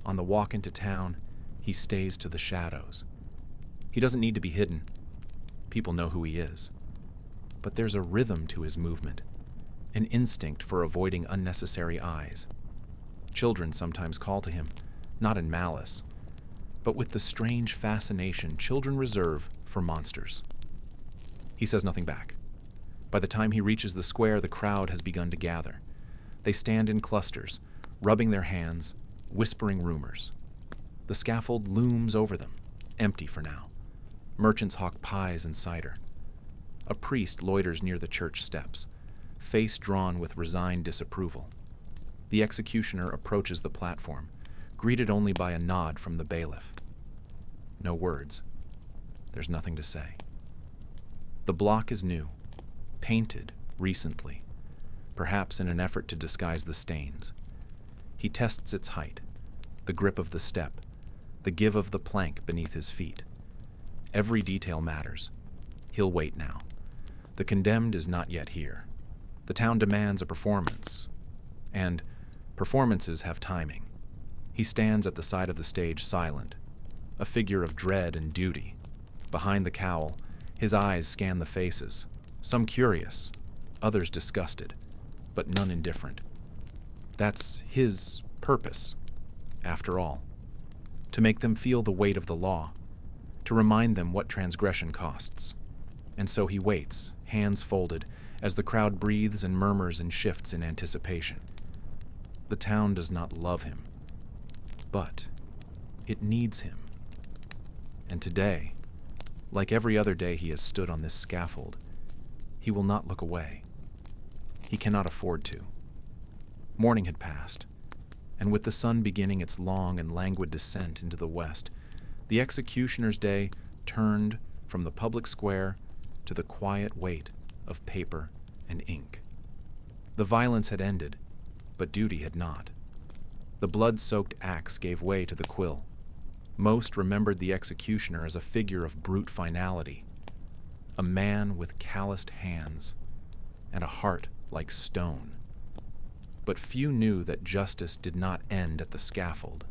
On the walk into town, he stays to the shadows. He doesn't need to be hidden. People know who he is. But there's a rhythm to his movement, an instinct for avoiding unnecessary eyes. Children sometimes call to him, not in malice, but with the strange fascination children reserve for monsters. He says nothing back. By the time he reaches the square, the crowd has begun to gather. They stand in clusters, rubbing their hands, whispering rumors. The scaffold looms over them, empty for now. Merchants hawk pies and cider. A priest loiters near the church steps, face drawn with resigned disapproval. The executioner approaches the platform, greeted only by a nod from the bailiff. No words. There's nothing to say. The block is new, painted recently, perhaps in an effort to disguise the stains. He tests its height, the grip of the step, the give of the plank beneath his feet. Every detail matters. He'll wait now. The condemned is not yet here. The town demands a performance, and performances have timing. He stands at the side of the stage silent, a figure of dread and duty. Behind the cowl, his eyes scan the faces, some curious, others disgusted, but none indifferent. That's his purpose, after all, to make them feel the weight of the law, to remind them what transgression costs. And so he waits, hands folded, as the crowd breathes and murmurs and shifts in anticipation. The town does not love him, but it needs him. And today, like every other day he has stood on this scaffold, he will not look away. He cannot afford to. Morning had passed, and with the sun beginning its long and languid descent into the west, the executioner's day turned from the public square to the quiet weight of paper and ink. The violence had ended, but duty had not. The blood-soaked axe gave way to the quill. Most remembered the executioner as a figure of brute finality, a man with calloused hands and a heart like stone. But few knew that justice did not end at the scaffold.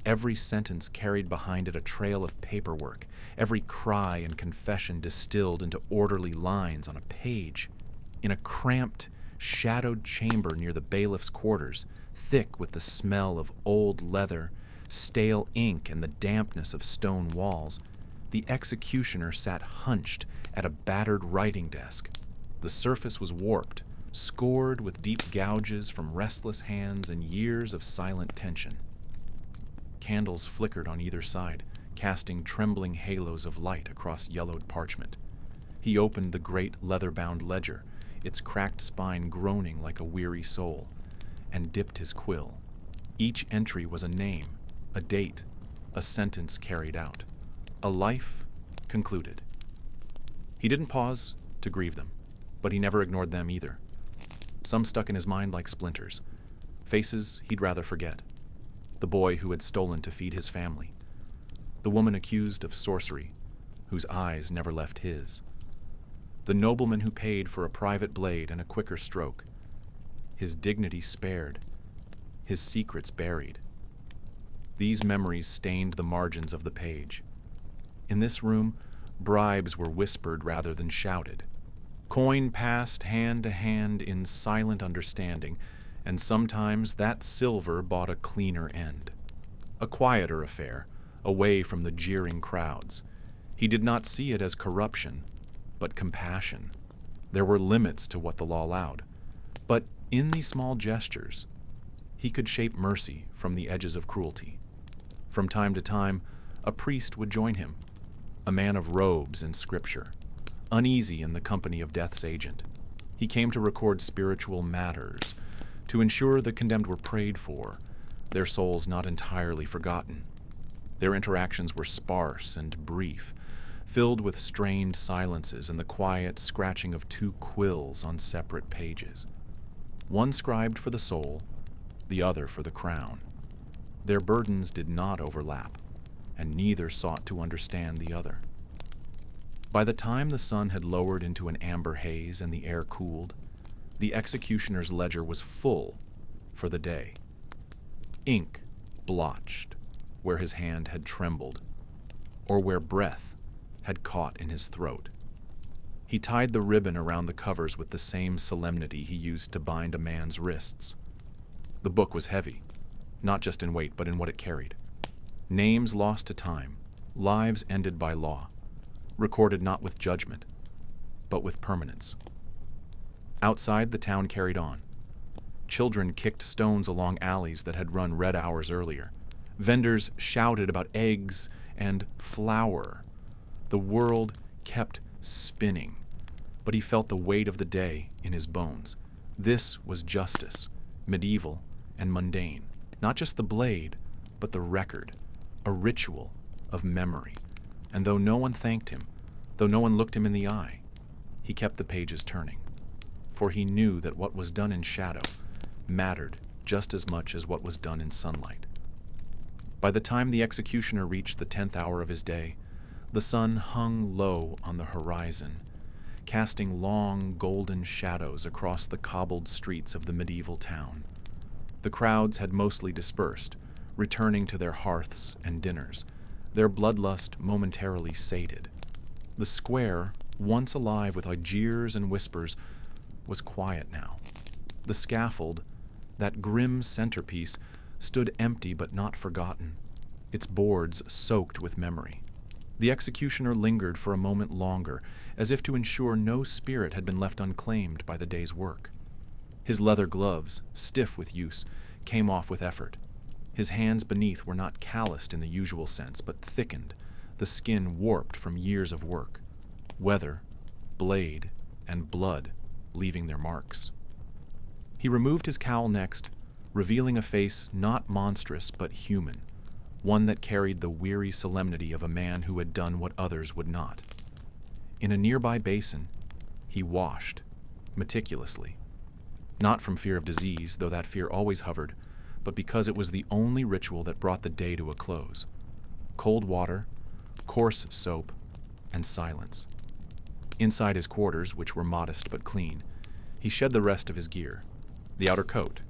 Every sentence carried behind it a trail of paperwork, every cry and confession distilled into orderly lines on a page. In a cramped, shadowed chamber near the bailiff's quarters, thick with the smell of old leather, stale ink, and the dampness of stone walls, the executioner sat hunched at a battered writing desk. The surface was warped, scored with deep gouges from restless hands and years of silent tension. Candles flickered on either side, casting trembling halos of light across yellowed parchment. He opened the great leather-bound ledger, its cracked spine groaning like a weary soul, and dipped his quill. Each entry was a name, a date, a sentence carried out, a life concluded. He didn't pause to grieve them, but he never ignored them either. Some stuck in his mind like splinters, faces he'd rather forget. The boy who had stolen to feed his family, the woman accused of sorcery, whose eyes never left his, the nobleman who paid for a private blade and a quicker stroke, his dignity spared, his secrets buried. These memories stained the margins of the page. In this room, bribes were whispered rather than shouted. Coin passed hand to hand in silent understanding, and sometimes that silver bought a cleaner end. A quieter affair, away from the jeering crowds. He did not see it as corruption, but compassion. There were limits to what the law allowed, but in these small gestures, he could shape mercy from the edges of cruelty. From time to time, a priest would join him, a man of robes and scripture, uneasy in the company of death's agent. He came to record spiritual matters, to ensure the condemned were prayed for, their souls not entirely forgotten. Their interactions were sparse and brief, filled with strained silences and the quiet scratching of two quills on separate pages. One scribed for the soul, the other for the crown. Their burdens did not overlap, and neither sought to understand the other. By the time the sun had lowered into an amber haze and the air cooled, the executioner's ledger was full for the day. Ink blotched where his hand had trembled, or where breath had caught in his throat. He tied the ribbon around the covers with the same solemnity he used to bind a man's wrists. The book was heavy, not just in weight, but in what it carried. Names lost to time, lives ended by law, recorded not with judgment, but with permanence. Outside, the town carried on. Children kicked stones along alleys that had run red hours earlier. Vendors shouted about eggs and flour. The world kept spinning, but he felt the weight of the day in his bones. This was justice, medieval and mundane. Not just the blade, but the record, a ritual of memory. And though no one thanked him, though no one looked him in the eye, he kept the pages turning. For he knew that what was done in shadow mattered just as much as what was done in sunlight. By the time the executioner reached the 10th hour of his day, the sun hung low on the horizon, casting long golden shadows across the cobbled streets of the medieval town. The crowds had mostly dispersed, returning to their hearths and dinners, their bloodlust momentarily sated. The square, once alive with jeers and whispers, was quiet now. The scaffold, that grim centerpiece, stood empty but not forgotten, its boards soaked with memory. The executioner lingered for a moment longer, as if to ensure no spirit had been left unclaimed by the day's work. His leather gloves, stiff with use, came off with effort. His hands beneath were not calloused in the usual sense, but thickened, the skin warped from years of work. Weather, blade, and blood leaving their marks. He removed his cowl next, revealing a face not monstrous but human, one that carried the weary solemnity of a man who had done what others would not. In a nearby basin, he washed, meticulously. Not from fear of disease, though that fear always hovered, but because it was the only ritual that brought the day to a close. Cold water, coarse soap, and silence. Inside his quarters, which were modest but clean, he shed the rest of his gear: the outer coat,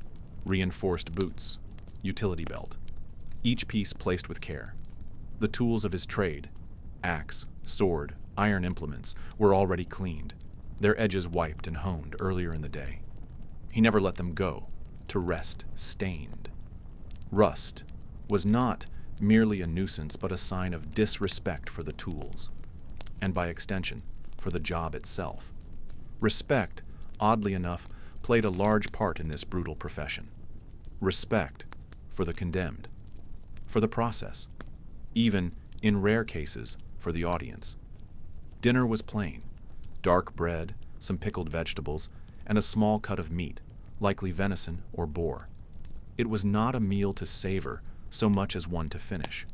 reinforced boots, utility belt, each piece placed with care. The tools of his trade, axe, sword, iron implements, were already cleaned, their edges wiped and honed earlier in the day. He never let them go, to rest stained. Rust was not merely a nuisance but a sign of disrespect for the tools, and by extension, for the job itself. Respect, oddly enough, played a large part in this brutal profession. Respect for the condemned, for the process, even, in rare cases, for the audience. Dinner was plain: dark bread, some pickled vegetables, and a small cut of meat, likely venison or boar. It was not a meal to savor so much as one to finish.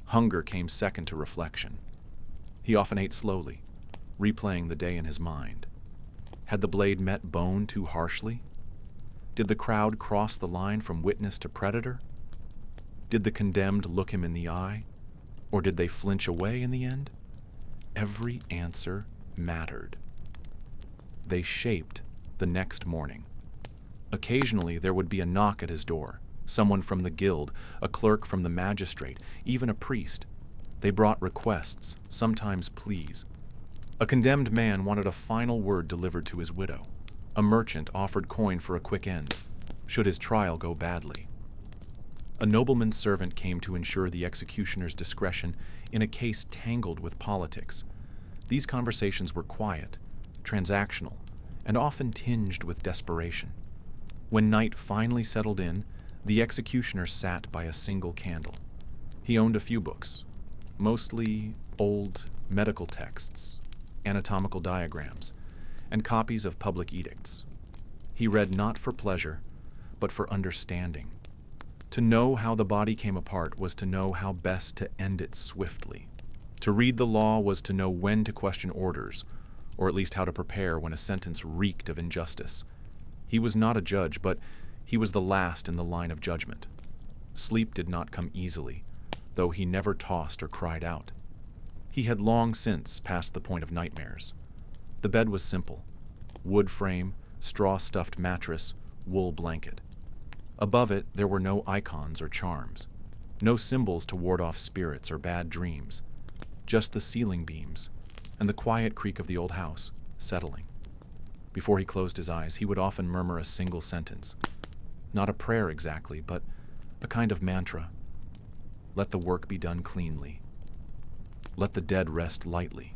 Hunger came second to reflection. He often ate slowly, replaying the day in his mind. Had the blade met bone too harshly? Did the crowd cross the line from witness to predator? Did the condemned look him in the eye, or did they flinch away in the end? Every answer mattered. They shaped the next morning. Occasionally there would be a knock at his door, someone from the guild, a clerk from the magistrate, even a priest. They brought requests, sometimes pleas. A condemned man wanted a final word delivered to his widow. A merchant offered coin for a quick end, should his trial go badly. A nobleman's servant came to ensure the executioner's discretion in a case tangled with politics. These conversations were quiet, transactional, and often tinged with desperation. When night finally settled in, the executioner sat by a single candle. He owned a few books, mostly old medical texts, anatomical diagrams, and copies of public edicts. He read not for pleasure, but for understanding. To know how the body came apart was to know how best to end it swiftly. To read the law was to know when to question orders, or at least how to prepare when a sentence reeked of injustice. He was not a judge, but he was the last in the line of judgment. Sleep did not come easily, though he never tossed or cried out. He had long since passed the point of nightmares. The bed was simple: wood frame, straw-stuffed mattress, wool blanket. Above it there were no icons or charms, no symbols to ward off spirits or bad dreams, just the ceiling beams and the quiet creak of the old house settling. Before he closed his eyes, he would often murmur a single sentence. Not a prayer exactly, but a kind of mantra. Let the work be done cleanly. Let the dead rest lightly.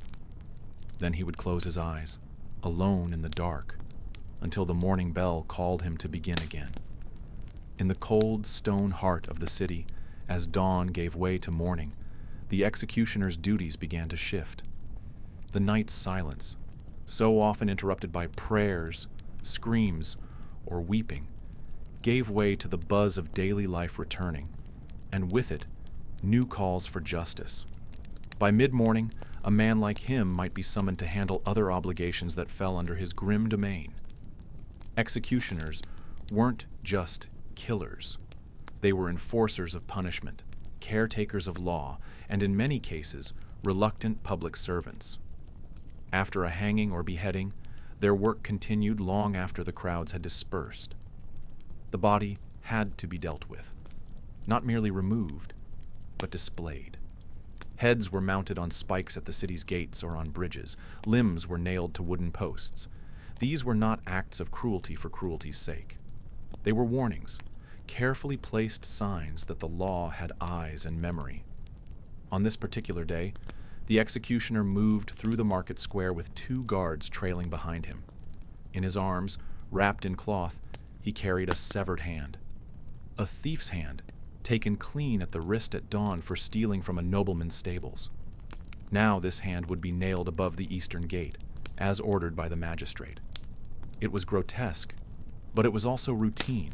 Then he would close his eyes, alone in the dark, until the morning bell called him to begin again. In the cold stone heart of the city, as dawn gave way to morning, the executioner's duties began to shift. The night's silence, so often interrupted by prayers, screams, or weeping, gave way to the buzz of daily life returning, and with it, new calls for justice. By mid-morning, a man like him might be summoned to handle other obligations that fell under his grim domain. Executioners weren't just killers. They were enforcers of punishment, caretakers of law, and in many cases, reluctant public servants. After a hanging or beheading, their work continued long after the crowds had dispersed. The body had to be dealt with, not merely removed, but displayed. Heads were mounted on spikes at the city's gates or on bridges. Limbs were nailed to wooden posts. These were not acts of cruelty for cruelty's sake. They were warnings, carefully placed signs that the law had eyes and memory. On this particular day, The executioner moved through the market square with 2 guards trailing behind him. In his arms, wrapped in cloth, he carried a severed hand. A thief's hand, taken clean at the wrist at dawn for stealing from a nobleman's stables. Now this hand would be nailed above the eastern gate, as ordered by the magistrate. It was grotesque, but it was also routine.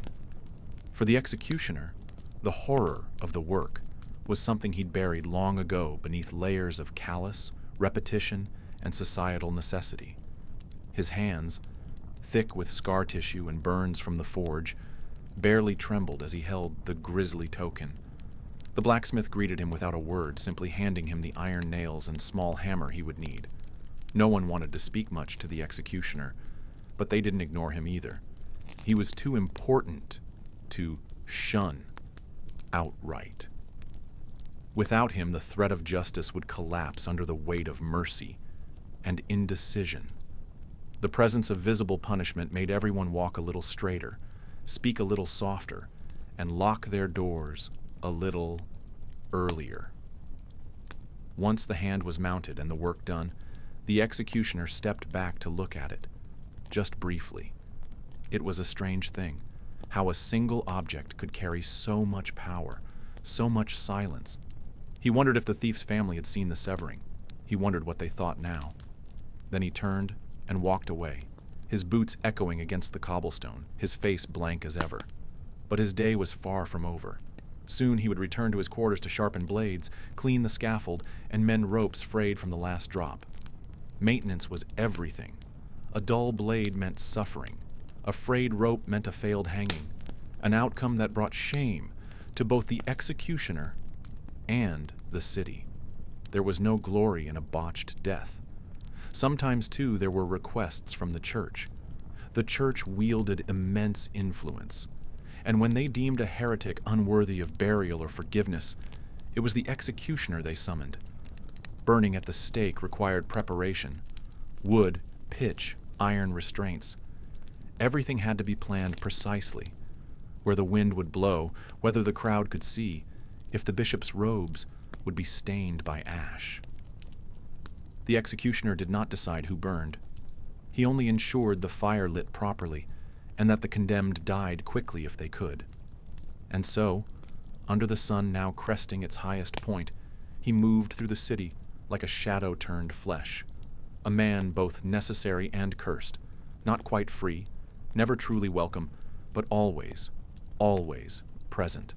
For the executioner, the horror of the work was something he'd buried long ago beneath layers of callous, repetition, and societal necessity. His hands, thick with scar tissue and burns from the forge, barely trembled as he held the grisly token. The blacksmith greeted him without a word, simply handing him the iron nails and small hammer he would need. No one wanted to speak much to the executioner, but they didn't ignore him either. He was too important to shun outright. Without him, the threat of justice would collapse under the weight of mercy and indecision. The presence of visible punishment made everyone walk a little straighter, speak a little softer, and lock their doors a little earlier. Once the hand was mounted and the work done, the executioner stepped back to look at it, just briefly. It was a strange thing, how a single object could carry so much power, so much silence. He wondered if the thief's family had seen the severing. He wondered what they thought now. Then he turned and walked away, his boots echoing against the cobblestone, his face blank as ever. But his day was far from over. Soon he would return to his quarters to sharpen blades, clean the scaffold, and mend ropes frayed from the last drop. Maintenance was everything. A dull blade meant suffering. A frayed rope meant a failed hanging, an outcome that brought shame to both the executioner and the city. There was no glory in a botched death. Sometimes, too, there were requests from the church. The church wielded immense influence, and when they deemed a heretic unworthy of burial or forgiveness, it was the executioner they summoned. Burning at the stake required preparation. Wood, pitch, iron restraints. Everything had to be planned precisely. Where the wind would blow, whether the crowd could see, if the bishop's robes would be stained by ash. The executioner did not decide who burned. He only ensured the fire lit properly, and that the condemned died quickly if they could. And so, under the sun now cresting its highest point, he moved through the city like a shadow turned flesh, a man both necessary and cursed, not quite free, never truly welcome, but always, always present.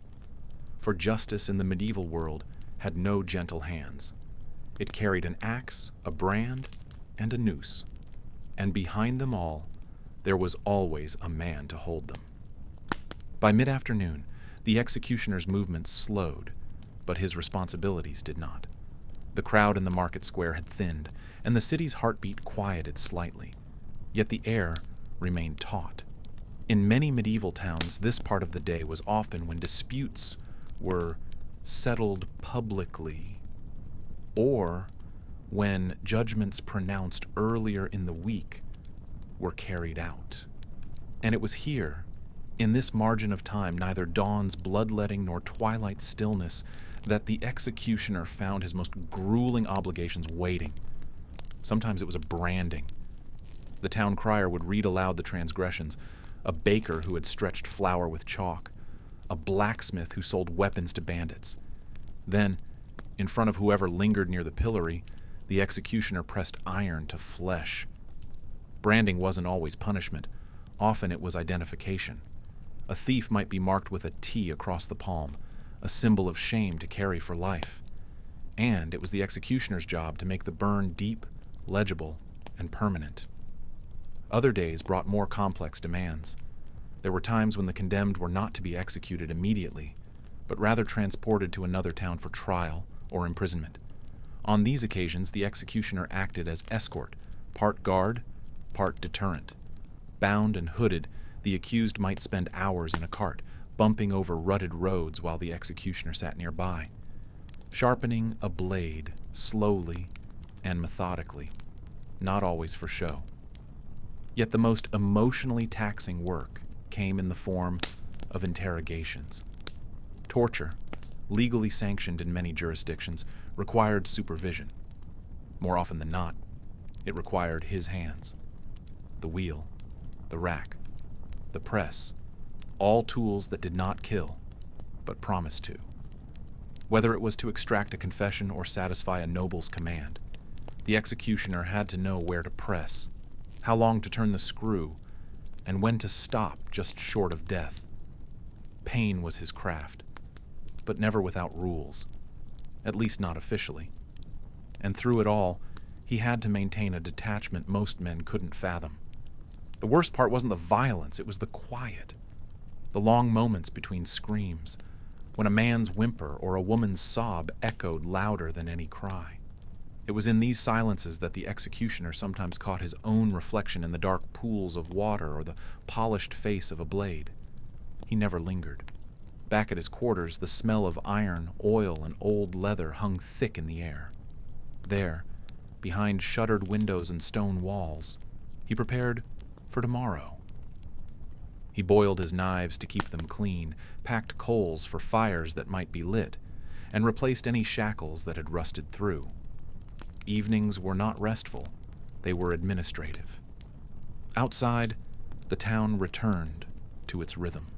For justice in the medieval world had no gentle hands. It carried an axe, a brand, and a noose, and behind them all, there was always a man to hold them. By mid-afternoon, the executioner's movements slowed, but his responsibilities did not. The crowd in the market square had thinned, and the city's heartbeat quieted slightly, yet the air remained taut. In many medieval towns, this part of the day was often when disputes were settled publicly, or when judgments pronounced earlier in the week were carried out. And it was here, in this margin of time, neither dawn's bloodletting nor twilight's stillness, that the executioner found his most grueling obligations waiting. Sometimes it was a branding. The town crier would read aloud the transgressions, a baker who had stretched flour with chalk, a blacksmith who sold weapons to bandits. Then, in front of whoever lingered near the pillory, the executioner pressed iron to flesh. Branding wasn't always punishment. Often it was identification. A thief might be marked with a T across the palm, a symbol of shame to carry for life. And it was the executioner's job to make the burn deep, legible, and permanent. Other days brought more complex demands. There were times when the condemned were not to be executed immediately, but rather transported to another town for trial or imprisonment. On these occasions, the executioner acted as escort, part guard, part deterrent. Bound and hooded, the accused might spend hours in a cart, bumping over rutted roads while the executioner sat nearby, sharpening a blade slowly and methodically, not always for show. Yet the most emotionally taxing work came in the form of interrogations. Torture, legally sanctioned in many jurisdictions, required supervision. More often than not, it required his hands. The wheel, the rack, the press, all tools that did not kill, but promised to. Whether it was to extract a confession or satisfy a noble's command, the executioner had to know where to press, how long to turn the screw, and when to stop just short of death. Pain was his craft, but never without rules, at least not officially. And through it all, he had to maintain a detachment most men couldn't fathom. The worst part wasn't the violence, it was the quiet. The long moments between screams, when a man's whimper or a woman's sob echoed louder than any cry. It was in these silences that the executioner sometimes caught his own reflection in the dark pools of water or the polished face of a blade. He never lingered. Back at his quarters, the smell of iron, oil, and old leather hung thick in the air. There, behind shuttered windows and stone walls, he prepared for tomorrow. He boiled his knives to keep them clean, packed coals for fires that might be lit, and replaced any shackles that had rusted through. Evenings were not restful, they were administrative. Outside, the town returned to its rhythm.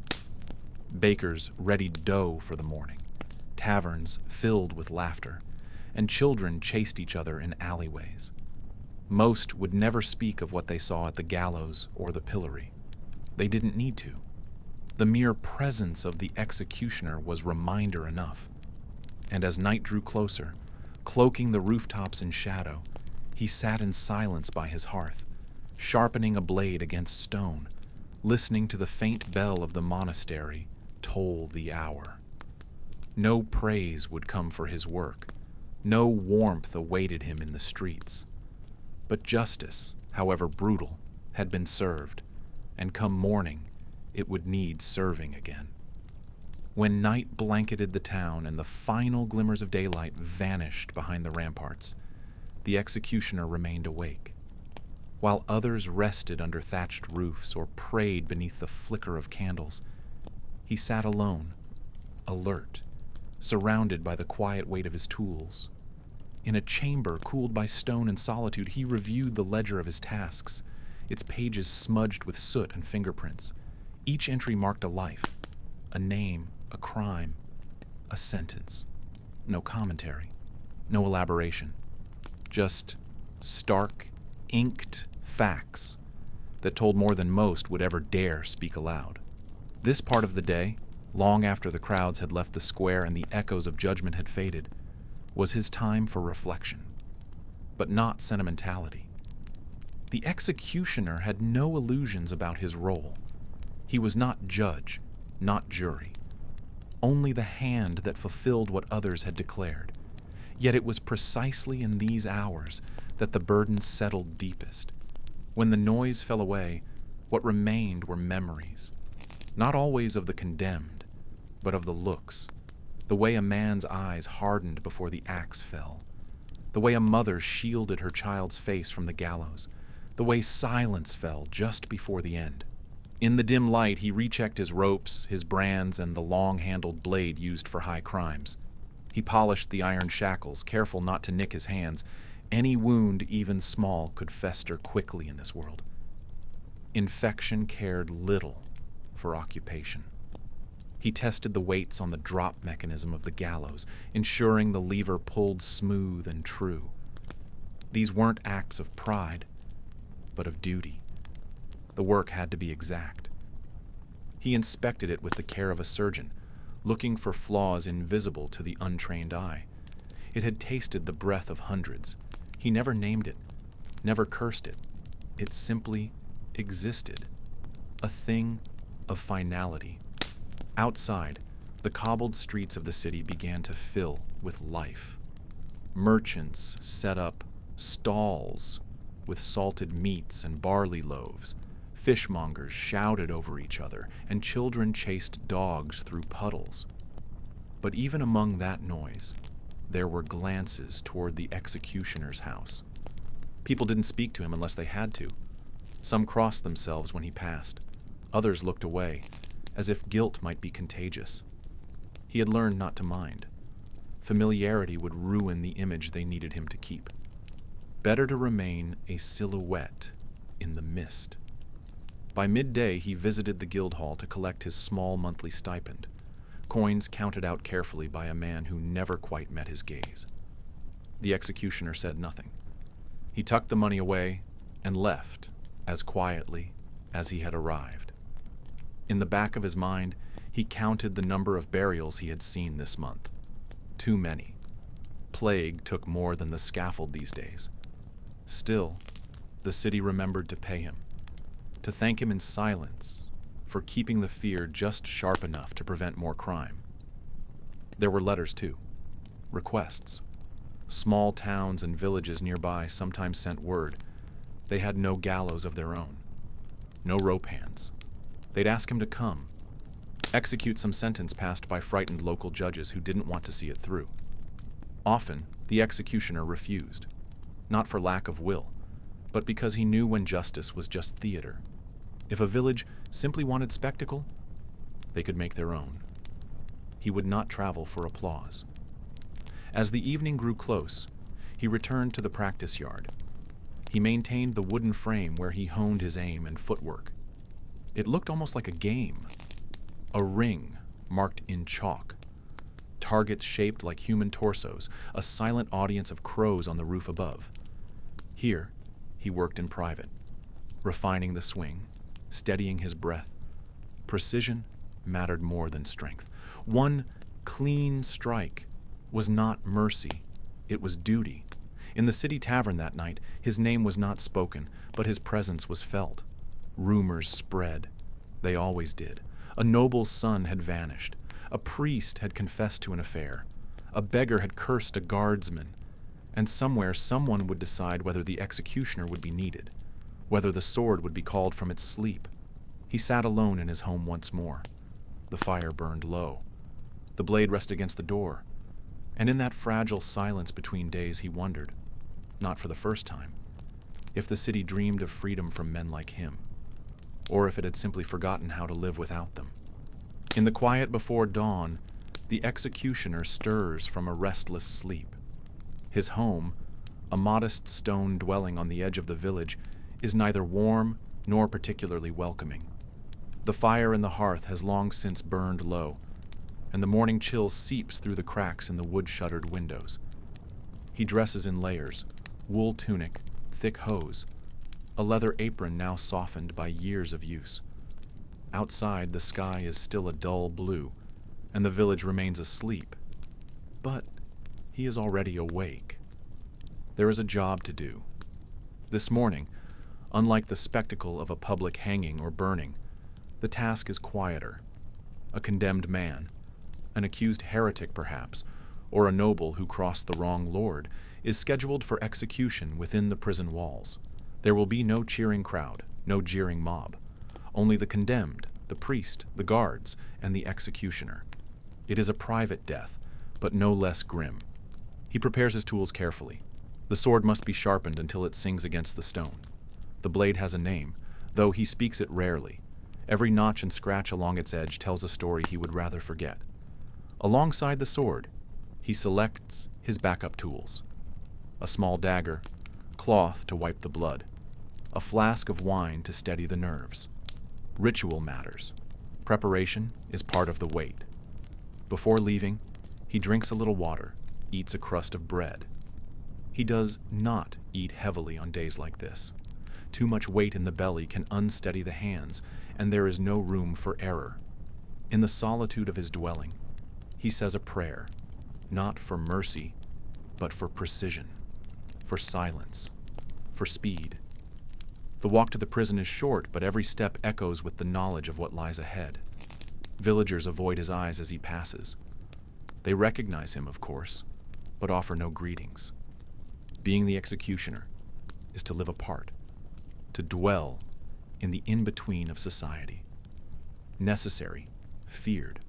Bakers readied dough for the morning, taverns filled with laughter, and children chased each other in alleyways. Most would never speak of what they saw at the gallows or the pillory. They didn't need to. The mere presence of the executioner was reminder enough. And as night drew closer, cloaking the rooftops in shadow, he sat in silence by his hearth, sharpening a blade against stone, listening to the faint bell of the monastery toll the hour. No praise would come for his work. No warmth awaited him in the streets. But justice, however brutal, had been served, and come morning, it would need serving again. When night blanketed the town and the final glimmers of daylight vanished behind the ramparts, the executioner remained awake. While others rested under thatched roofs or prayed beneath the flicker of candles, he sat alone, alert, surrounded by the quiet weight of his tools. In a chamber cooled by stone and solitude, he reviewed the ledger of his tasks, its pages smudged with soot and fingerprints. Each entry marked a life, a name, a crime, a sentence. No commentary, no elaboration. Just stark, inked facts that told more than most would ever dare speak aloud. This part of the day, long after the crowds had left the square and the echoes of judgment had faded, was his time for reflection, but not sentimentality. The executioner had no illusions about his role. He was not judge, not jury, only the hand that fulfilled what others had declared. Yet it was precisely in these hours that the burden settled deepest. When the noise fell away, what remained were memories, not always of the condemned, but of the looks, the way a man's eyes hardened before the axe fell, the way a mother shielded her child's face from the gallows, the way silence fell just before the end. In the dim light, he rechecked his ropes, his brands, and the long-handled blade used for high crimes. He polished the iron shackles, careful not to nick his hands. Any wound, even small, could fester quickly in this world. Infection cared little for occupation. He tested the weights on the drop mechanism of the gallows, ensuring the lever pulled smooth and true. These weren't acts of pride, but of duty. The work had to be exact. He inspected it with the care of a surgeon, looking for flaws invisible to the untrained eye. It had tasted the breath of hundreds. He never named it, never cursed it. It simply existed, a thing of finality. Outside, the cobbled streets of the city began to fill with life. Merchants set up stalls with salted meats and barley loaves. Fishmongers shouted over each other, and children chased dogs through puddles. But even among that noise, there were glances toward the executioner's house. People didn't speak to him unless they had to. Some crossed themselves when he passed. Others looked away, as if guilt might be contagious. He had learned not to mind. Familiarity would ruin the image they needed him to keep. Better to remain a silhouette in the mist. By midday, he visited the guild hall to collect his small monthly stipend, coins counted out carefully by a man who never quite met his gaze. The executioner said nothing. He tucked the money away and left as quietly as he had arrived. In the back of his mind, he counted the number of burials he had seen this month. Too many. Plague took more than the scaffold these days. Still, the city remembered to pay him, to thank him in silence for keeping the fear just sharp enough to prevent more crime. There were letters, too. Requests. Small towns and villages nearby sometimes sent word. They had no gallows of their own. No rope hands. They'd ask him to come, execute some sentence passed by frightened local judges who didn't want to see it through. Often, the executioner refused, not for lack of will, but because he knew when justice was just theater. If a village simply wanted spectacle, they could make their own. He would not travel for applause. As the evening grew close, he returned to the practice yard. He maintained the wooden frame where he honed his aim and footwork. It looked almost like a game. A ring marked in chalk. Targets shaped like human torsos, a silent audience of crows on the roof above. Here, he worked in private, refining the swing, steadying his breath. Precision mattered more than strength. One clean strike was not mercy, it was duty. In the city tavern that night, his name was not spoken, but his presence was felt. Rumors spread. They always did. A noble's son had vanished. A priest had confessed to an affair. A beggar had cursed a guardsman. And somewhere someone would decide whether the executioner would be needed, whether the sword would be called from its sleep. He sat alone in his home once more. The fire burned low. The blade rested against the door. And in that fragile silence between days, he wondered, not for the first time, if the city dreamed of freedom from men like him, or if it had simply forgotten how to live without them. In the quiet before dawn, the executioner stirs from a restless sleep. His home, a modest stone dwelling on the edge of the village, is neither warm nor particularly welcoming. The fire in the hearth has long since burned low, and the morning chill seeps through the cracks in the wood-shuttered windows. He dresses in layers, wool tunic, thick hose, a leather apron now softened by years of use. Outside, the sky is still a dull blue, and the village remains asleep. But he is already awake. There is a job to do. This morning, unlike the spectacle of a public hanging or burning, the task is quieter. A condemned man, an accused heretic perhaps, or a noble who crossed the wrong lord, is scheduled for execution within the prison walls. There will be no cheering crowd, no jeering mob. Only the condemned, the priest, the guards, and the executioner. It is a private death, but no less grim. He prepares his tools carefully. The sword must be sharpened until it sings against the stone. The blade has a name, though he speaks it rarely. Every notch and scratch along its edge tells a story he would rather forget. Alongside the sword, he selects his backup tools. A small dagger, cloth to wipe the blood, a flask of wine to steady the nerves. Ritual matters. Preparation is part of the weight. Before leaving, he drinks a little water, eats a crust of bread. He does not eat heavily on days like this. Too much weight in the belly can unsteady the hands, and there is no room for error. In the solitude of his dwelling, he says a prayer, not for mercy, but for precision, for silence, for speed. The walk to the prison is short, but every step echoes with the knowledge of what lies ahead. Villagers avoid his eyes as he passes. They recognize him, of course, but offer no greetings. Being the executioner is to live apart, to dwell in the in-between of society. Necessary, feared,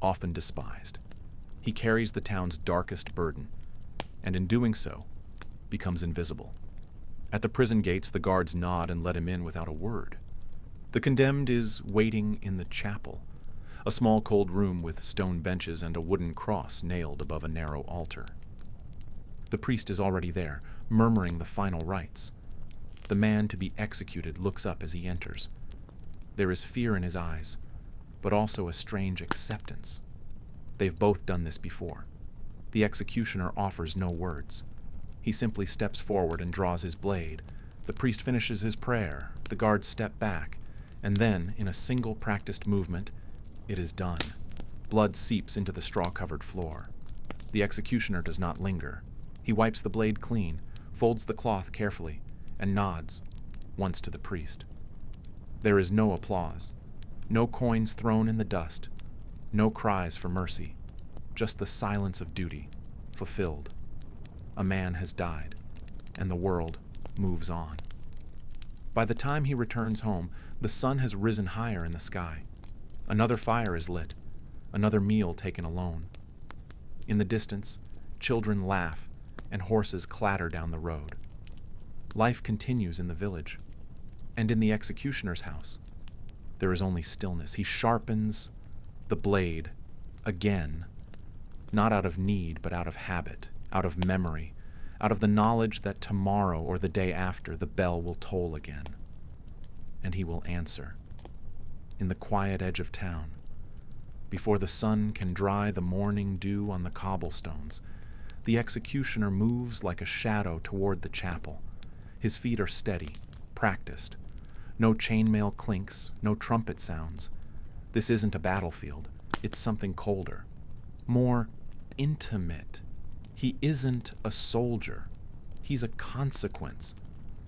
often despised. He carries the town's darkest burden, and in doing so, becomes invisible. At the prison gates, the guards nod and let him in without a word. The condemned is waiting in the chapel, a small cold room with stone benches and a wooden cross nailed above a narrow altar. The priest is already there, murmuring the final rites. The man to be executed looks up as he enters. There is fear in his eyes, but also a strange acceptance. They've both done this before. The executioner offers no words. He simply steps forward and draws his blade. The priest finishes his prayer, the guards step back, and then, in a single practiced movement, it is done. Blood seeps into the straw-covered floor. The executioner does not linger. He wipes the blade clean, folds the cloth carefully, and nods, once to the priest. There is no applause, no coins thrown in the dust, no cries for mercy, just the silence of duty, fulfilled. A man has died, and the world moves on. By the time he returns home, the sun has risen higher in the sky. Another fire is lit, another meal taken alone. In the distance, children laugh, and horses clatter down the road. Life continues in the village, and in the executioner's house. There is only stillness. He sharpens the blade again, not out of need, but out of habit, out of memory, out of the knowledge that tomorrow or the day after the bell will toll again. And he will answer. In the quiet edge of town, before the sun can dry the morning dew on the cobblestones, the executioner moves like a shadow toward the chapel. His feet are steady, practiced. No chainmail clinks, no trumpet sounds. This isn't a battlefield. It's something colder, more intimate. He isn't a soldier. He's a consequence.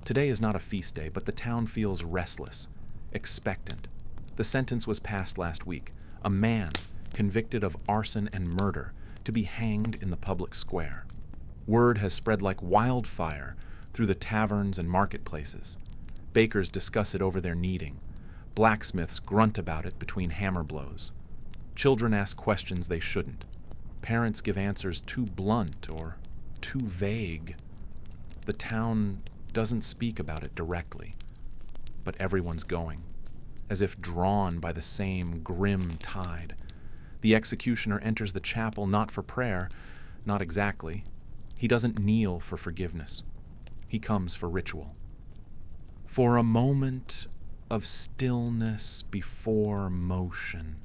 Today is not a feast day, but the town feels restless, expectant. The sentence was passed last week. A man convicted of arson and murder to be hanged in the public square. Word has spread like wildfire through the taverns and marketplaces. Bakers discuss it over their kneading. Blacksmiths grunt about it between hammer blows. Children ask questions they shouldn't. Parents give answers too blunt or too vague. The town doesn't speak about it directly, but everyone's going, as if drawn by the same grim tide. The executioner enters the chapel not for prayer, not exactly. He doesn't kneel for forgiveness. He comes for ritual. For a moment of stillness before motion.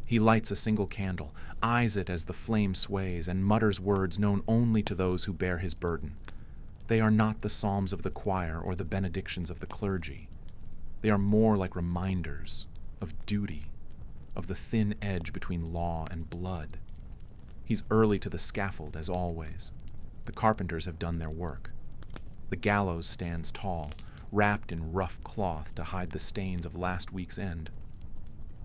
He lights a single candle, eyes it as the flame sways, and mutters words known only to those who bear his burden. They are not the psalms of the choir or the benedictions of the clergy. They are more like reminders of duty, of the thin edge between law and blood. He's early to the scaffold, as always. The carpenters have done their work. The gallows stands tall, wrapped in rough cloth to hide the stains of last week's end.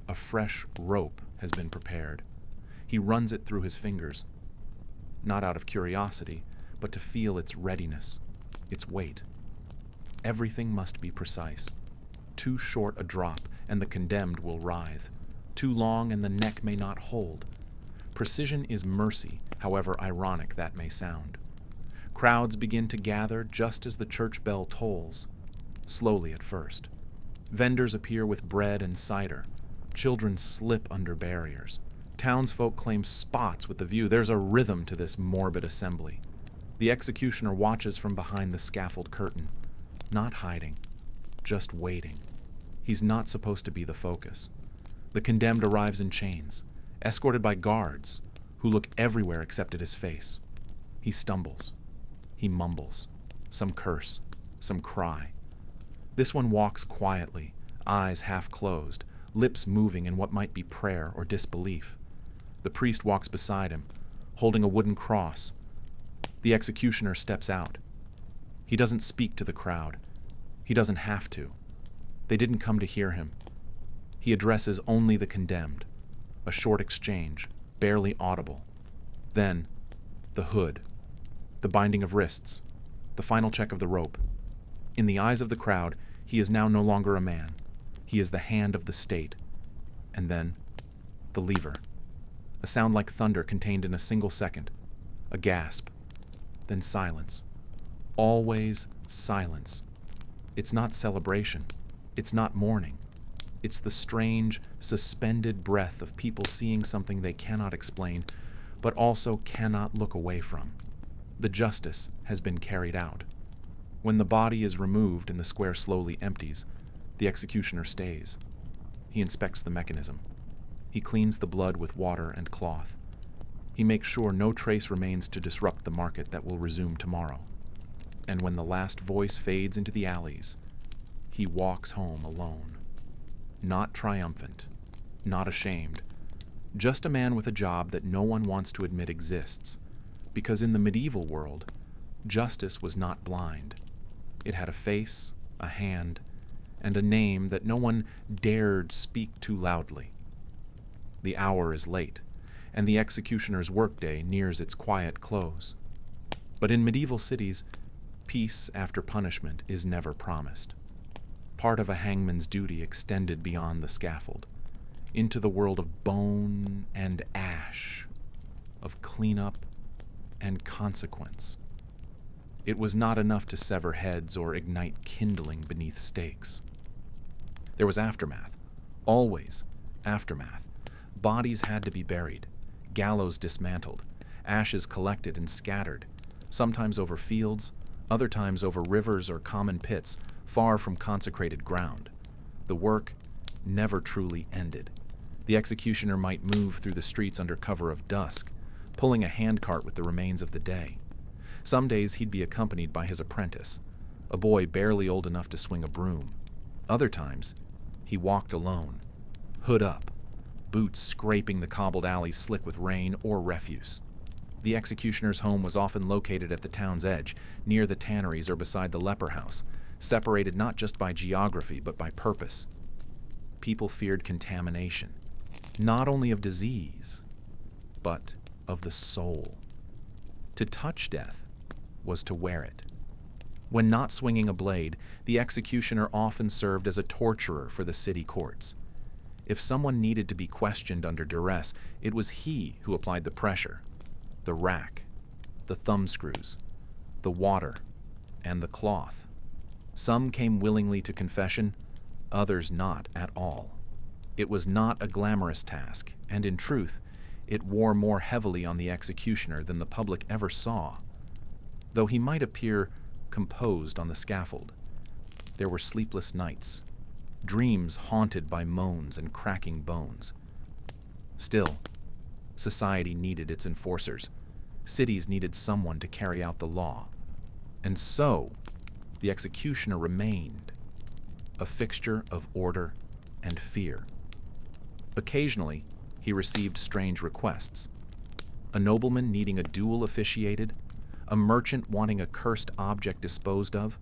A fresh rope has been prepared. He runs it through his fingers, not out of curiosity, but to feel its readiness, its weight. Everything must be precise. Too short a drop, and the condemned will writhe. Too long, and the neck may not hold. Precision is mercy, however ironic that may sound. Crowds begin to gather just as the church bell tolls, slowly at first. Vendors appear with bread and cider. Children slip under barriers. Townsfolk claim spots with the view. There's a rhythm to this morbid assembly. The executioner watches from behind the scaffold curtain, not hiding, just waiting. He's not supposed to be the focus. The condemned arrives in chains, escorted by guards who look everywhere except at his face. He stumbles. He mumbles. Some curse, some cry. This one walks quietly, eyes half closed, lips moving in what might be prayer or disbelief. The priest walks beside him, holding a wooden cross. The executioner steps out. He doesn't speak to the crowd. He doesn't have to. They didn't come to hear him. He addresses only the condemned. A short exchange, barely audible. Then, the hood, the binding of wrists, the final check of the rope. In the eyes of the crowd, he is now no longer a man. He is the hand of the state. And then, the lever. A sound like thunder contained in a single second. A gasp. Then silence. Always silence. It's not celebration. It's not mourning. It's the strange, suspended breath of people seeing something they cannot explain, but also cannot look away from. The justice has been carried out. When the body is removed and the square slowly empties, the executioner stays. He inspects the mechanism. He cleans the blood with water and cloth. He makes sure no trace remains to disrupt the market that will resume tomorrow. And when the last voice fades into the alleys, he walks home alone. Not triumphant, not ashamed, just a man with a job that no one wants to admit exists, because in the medieval world, justice was not blind. It had a face, a hand, and a name that no one dared speak too loudly. The hour is late, and the executioner's workday nears its quiet close. But in medieval cities, peace after punishment is never promised. Part of a hangman's duty extended beyond the scaffold, into the world of bone and ash, of cleanup and consequence. It was not enough to sever heads or ignite kindling beneath stakes. There was aftermath, always aftermath. Bodies had to be buried, gallows dismantled, ashes collected and scattered, sometimes over fields, other times over rivers or common pits, far from consecrated ground. The work never truly ended. The executioner might move through the streets under cover of dusk, pulling a handcart with the remains of the day. Some days he'd be accompanied by his apprentice, a boy barely old enough to swing a broom. Other times, he walked alone, hood up, boots scraping the cobbled alleys slick with rain or refuse. The executioner's home was often located at the town's edge, near the tanneries or beside the leper house, separated not just by geography but by purpose. People feared contamination, not only of disease, but of the soul. To touch death was to wear it. When not swinging a blade, the executioner often served as a torturer for the city courts. If someone needed to be questioned under duress, it was he who applied the pressure, the rack, the thumbscrews, the water, and the cloth. Some came willingly to confession, others not at all. It was not a glamorous task, and in truth, it wore more heavily on the executioner than the public ever saw. Though he might appear composed on the scaffold, there were sleepless nights, dreams haunted by moans and cracking bones. Still, society needed its enforcers. Cities needed someone to carry out the law. And so, the executioner remained, a fixture of order and fear. Occasionally, he received strange requests. A nobleman needing a duel officiated, a merchant wanting a cursed object disposed of,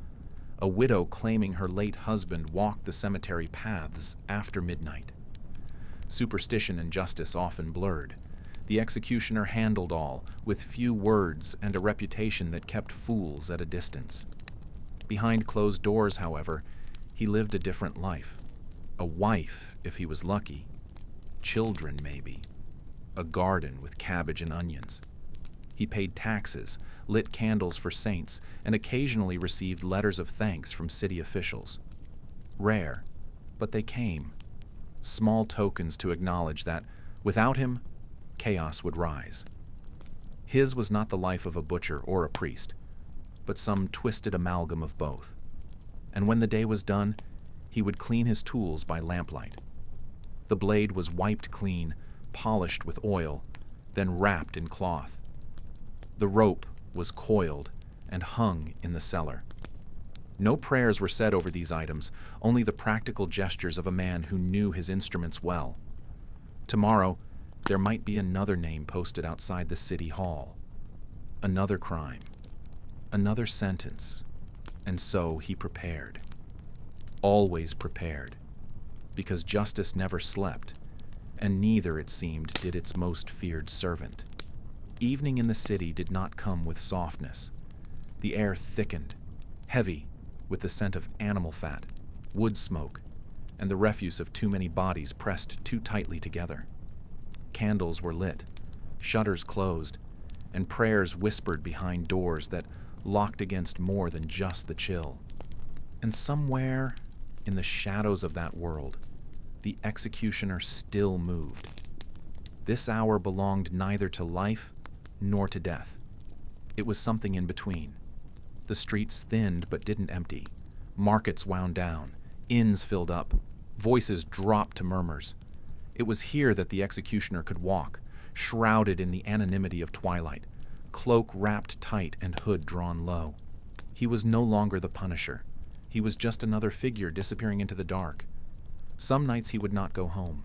a widow claiming her late husband walked the cemetery paths after midnight. Superstition and justice often blurred. The executioner handled all, with few words and a reputation that kept fools at a distance. Behind closed doors, however, he lived a different life. A wife, if he was lucky. Children, maybe. A garden with cabbage and onions. He paid taxes, lit candles for saints, and occasionally received letters of thanks from city officials. Rare, but they came. Small tokens to acknowledge that, without him, chaos would rise. His was not the life of a butcher or a priest, but some twisted amalgam of both. And when the day was done, he would clean his tools by lamplight. The blade was wiped clean, polished with oil, then wrapped in cloth. The rope was coiled and hung in the cellar. No prayers were said over these items, only the practical gestures of a man who knew his instruments well. Tomorrow, there might be another name posted outside the city hall. Another crime. Another sentence. And so he prepared. Always prepared. Because justice never slept, and neither, it seemed, did its most feared servant. Evening in the city did not come with softness. The air thickened, heavy, with the scent of animal fat, wood smoke, and the refuse of too many bodies pressed too tightly together. Candles were lit, shutters closed, and prayers whispered behind doors that locked against more than just the chill. And somewhere in the shadows of that world, the executioner still moved. This hour belonged neither to life nor to death. It was something in between. The streets thinned but didn't empty. Markets wound down. Inns filled up. Voices dropped to murmurs. It was here that the executioner could walk, shrouded in the anonymity of twilight, cloak wrapped tight and hood drawn low. He was no longer the punisher. He was just another figure disappearing into the dark. Some nights he would not go home.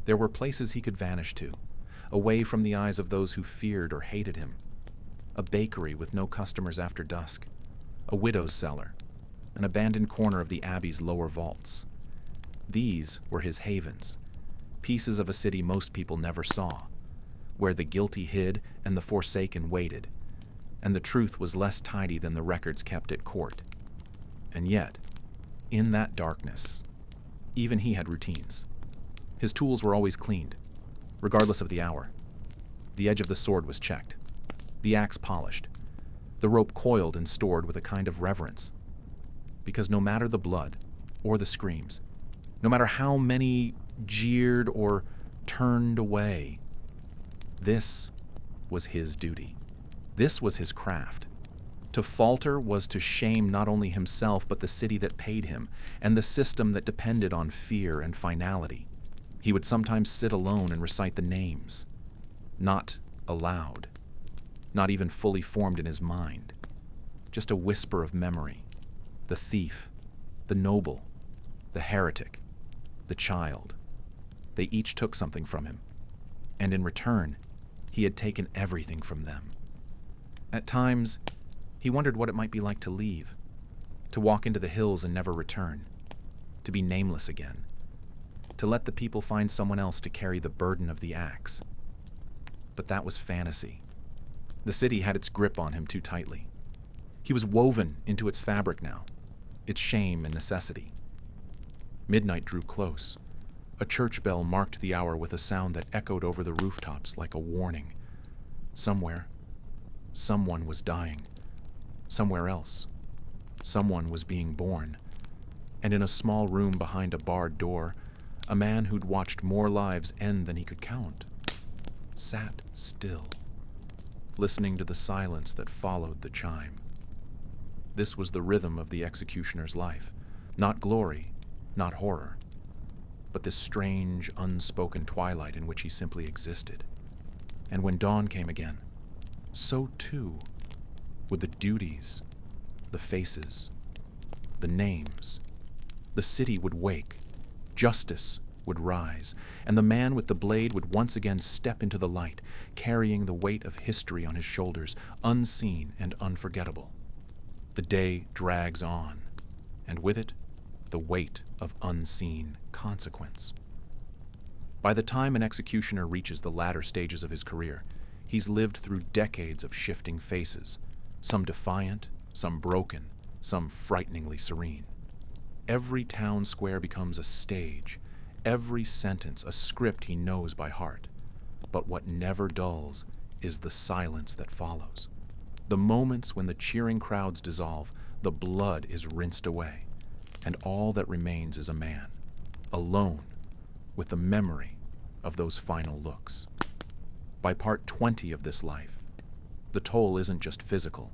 There were places he could vanish to, away from the eyes of those who feared or hated him. A bakery with no customers after dusk, a widow's cellar, an abandoned corner of the abbey's lower vaults. These were his havens, pieces of a city most people never saw, where the guilty hid and the forsaken waited, and the truth was less tidy than the records kept at court. And yet, in that darkness, even he had routines. His tools were always cleaned, regardless of the hour. The edge of the sword was checked, the axe polished, the rope coiled and stored with a kind of reverence. Because no matter the blood or the screams, no matter how many jeered or turned away, this was his duty. This was his craft. To falter was to shame not only himself but the city that paid him and the system that depended on fear and finality. He would sometimes sit alone and recite the names, not aloud, not even fully formed in his mind, just a whisper of memory. The thief, the noble, the heretic, the child. They each took something from him, and in return, he had taken everything from them. At times, he wondered what it might be like to leave, to walk into the hills and never return, to be nameless again, to let the people find someone else to carry the burden of the axe. But that was fantasy. The city had its grip on him too tightly. He was woven into its fabric now, its shame and necessity. Midnight drew close. A church bell marked the hour with a sound that echoed over the rooftops like a warning. Somewhere, someone was dying. Somewhere else, someone was being born. And in a small room behind a barred door, a man who'd watched more lives end than he could count sat still, listening to the silence that followed the chime. This was the rhythm of the executioner's life. Not glory, not horror, but this strange, unspoken twilight in which he simply existed. And when dawn came again, so too would the duties, the faces, the names. The city would wake, justice would rise, and the man with the blade would once again step into the light, carrying the weight of history on his shoulders, unseen and unforgettable. The day drags on, and with it, the weight of unseen consequence. By the time an executioner reaches the latter stages of his career, he's lived through decades of shifting faces, some defiant, some broken, some frighteningly serene. Every town square becomes a stage, every sentence a script he knows by heart. But what never dulls is the silence that follows. The moments when the cheering crowds dissolve, the blood is rinsed away, and all that remains is a man, alone, with the memory of those final looks. By part 20 of this life, the toll isn't just physical,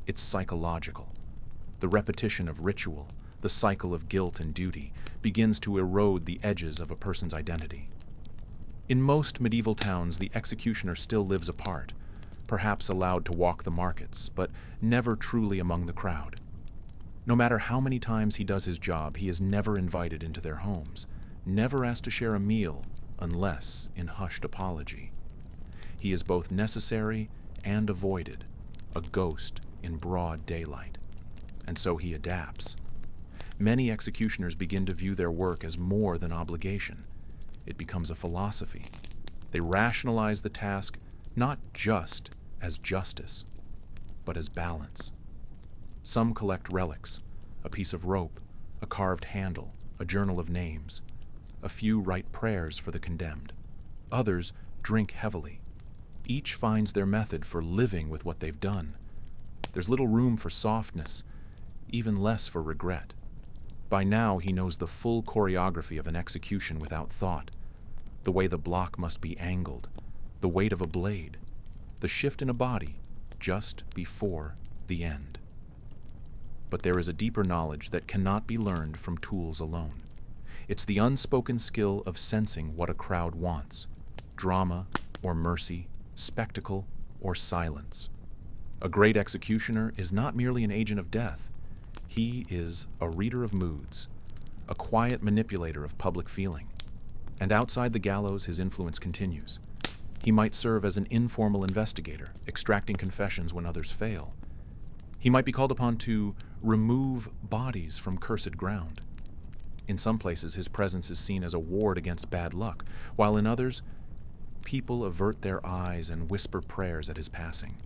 it's psychological. The repetition of ritual, the cycle of guilt and duty, begins to erode the edges of a person's identity. In most medieval towns, the executioner still lives apart, perhaps allowed to walk the markets, but never truly among the crowd. No matter how many times he does his job, he is never invited into their homes, never asked to share a meal, unless in hushed apology. He is both necessary and avoided, a ghost in broad daylight. And so he adapts. Many executioners begin to view their work as more than obligation. It becomes a philosophy. They rationalize the task not just as justice, but as balance. Some collect relics, a piece of rope, a carved handle, a journal of names. A few write prayers for the condemned. Others drink heavily. Each finds their method for living with what they've done. There's little room for softness, even less for regret. By now, he knows the full choreography of an execution without thought, the way the block must be angled, the weight of a blade, the shift in a body, just before the end. But there is a deeper knowledge that cannot be learned from tools alone. It's the unspoken skill of sensing what a crowd wants: drama or mercy, spectacle or silence. A great executioner is not merely an agent of death. He is a reader of moods, a quiet manipulator of public feeling. And outside the gallows, his influence continues. He might serve as an informal investigator, extracting confessions when others fail. He might be called upon to remove bodies from cursed ground. In some places, his presence is seen as a ward against bad luck, while in others, people avert their eyes and whisper prayers at his passing.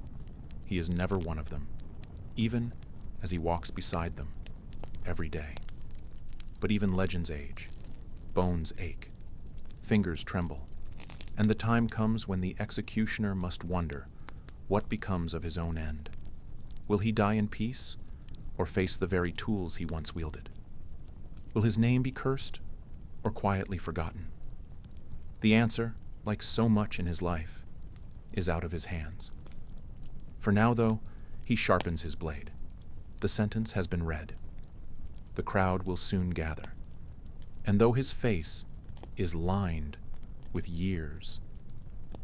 He is never one of them, even as he walks beside them every day. But even legends age, bones ache, fingers tremble, and the time comes when the executioner must wonder what becomes of his own end. Will he die in peace, or face the very tools he once wielded? Will his name be cursed, or quietly forgotten? The answer, like so much in his life, is out of his hands. For now, though, he sharpens his blade. The sentence has been read. The crowd will soon gather. And though his face is lined with years,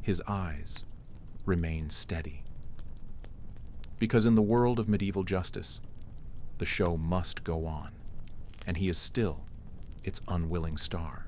his eyes remain steady. Because in the world of medieval justice, the show must go on, and he is still its unwilling star.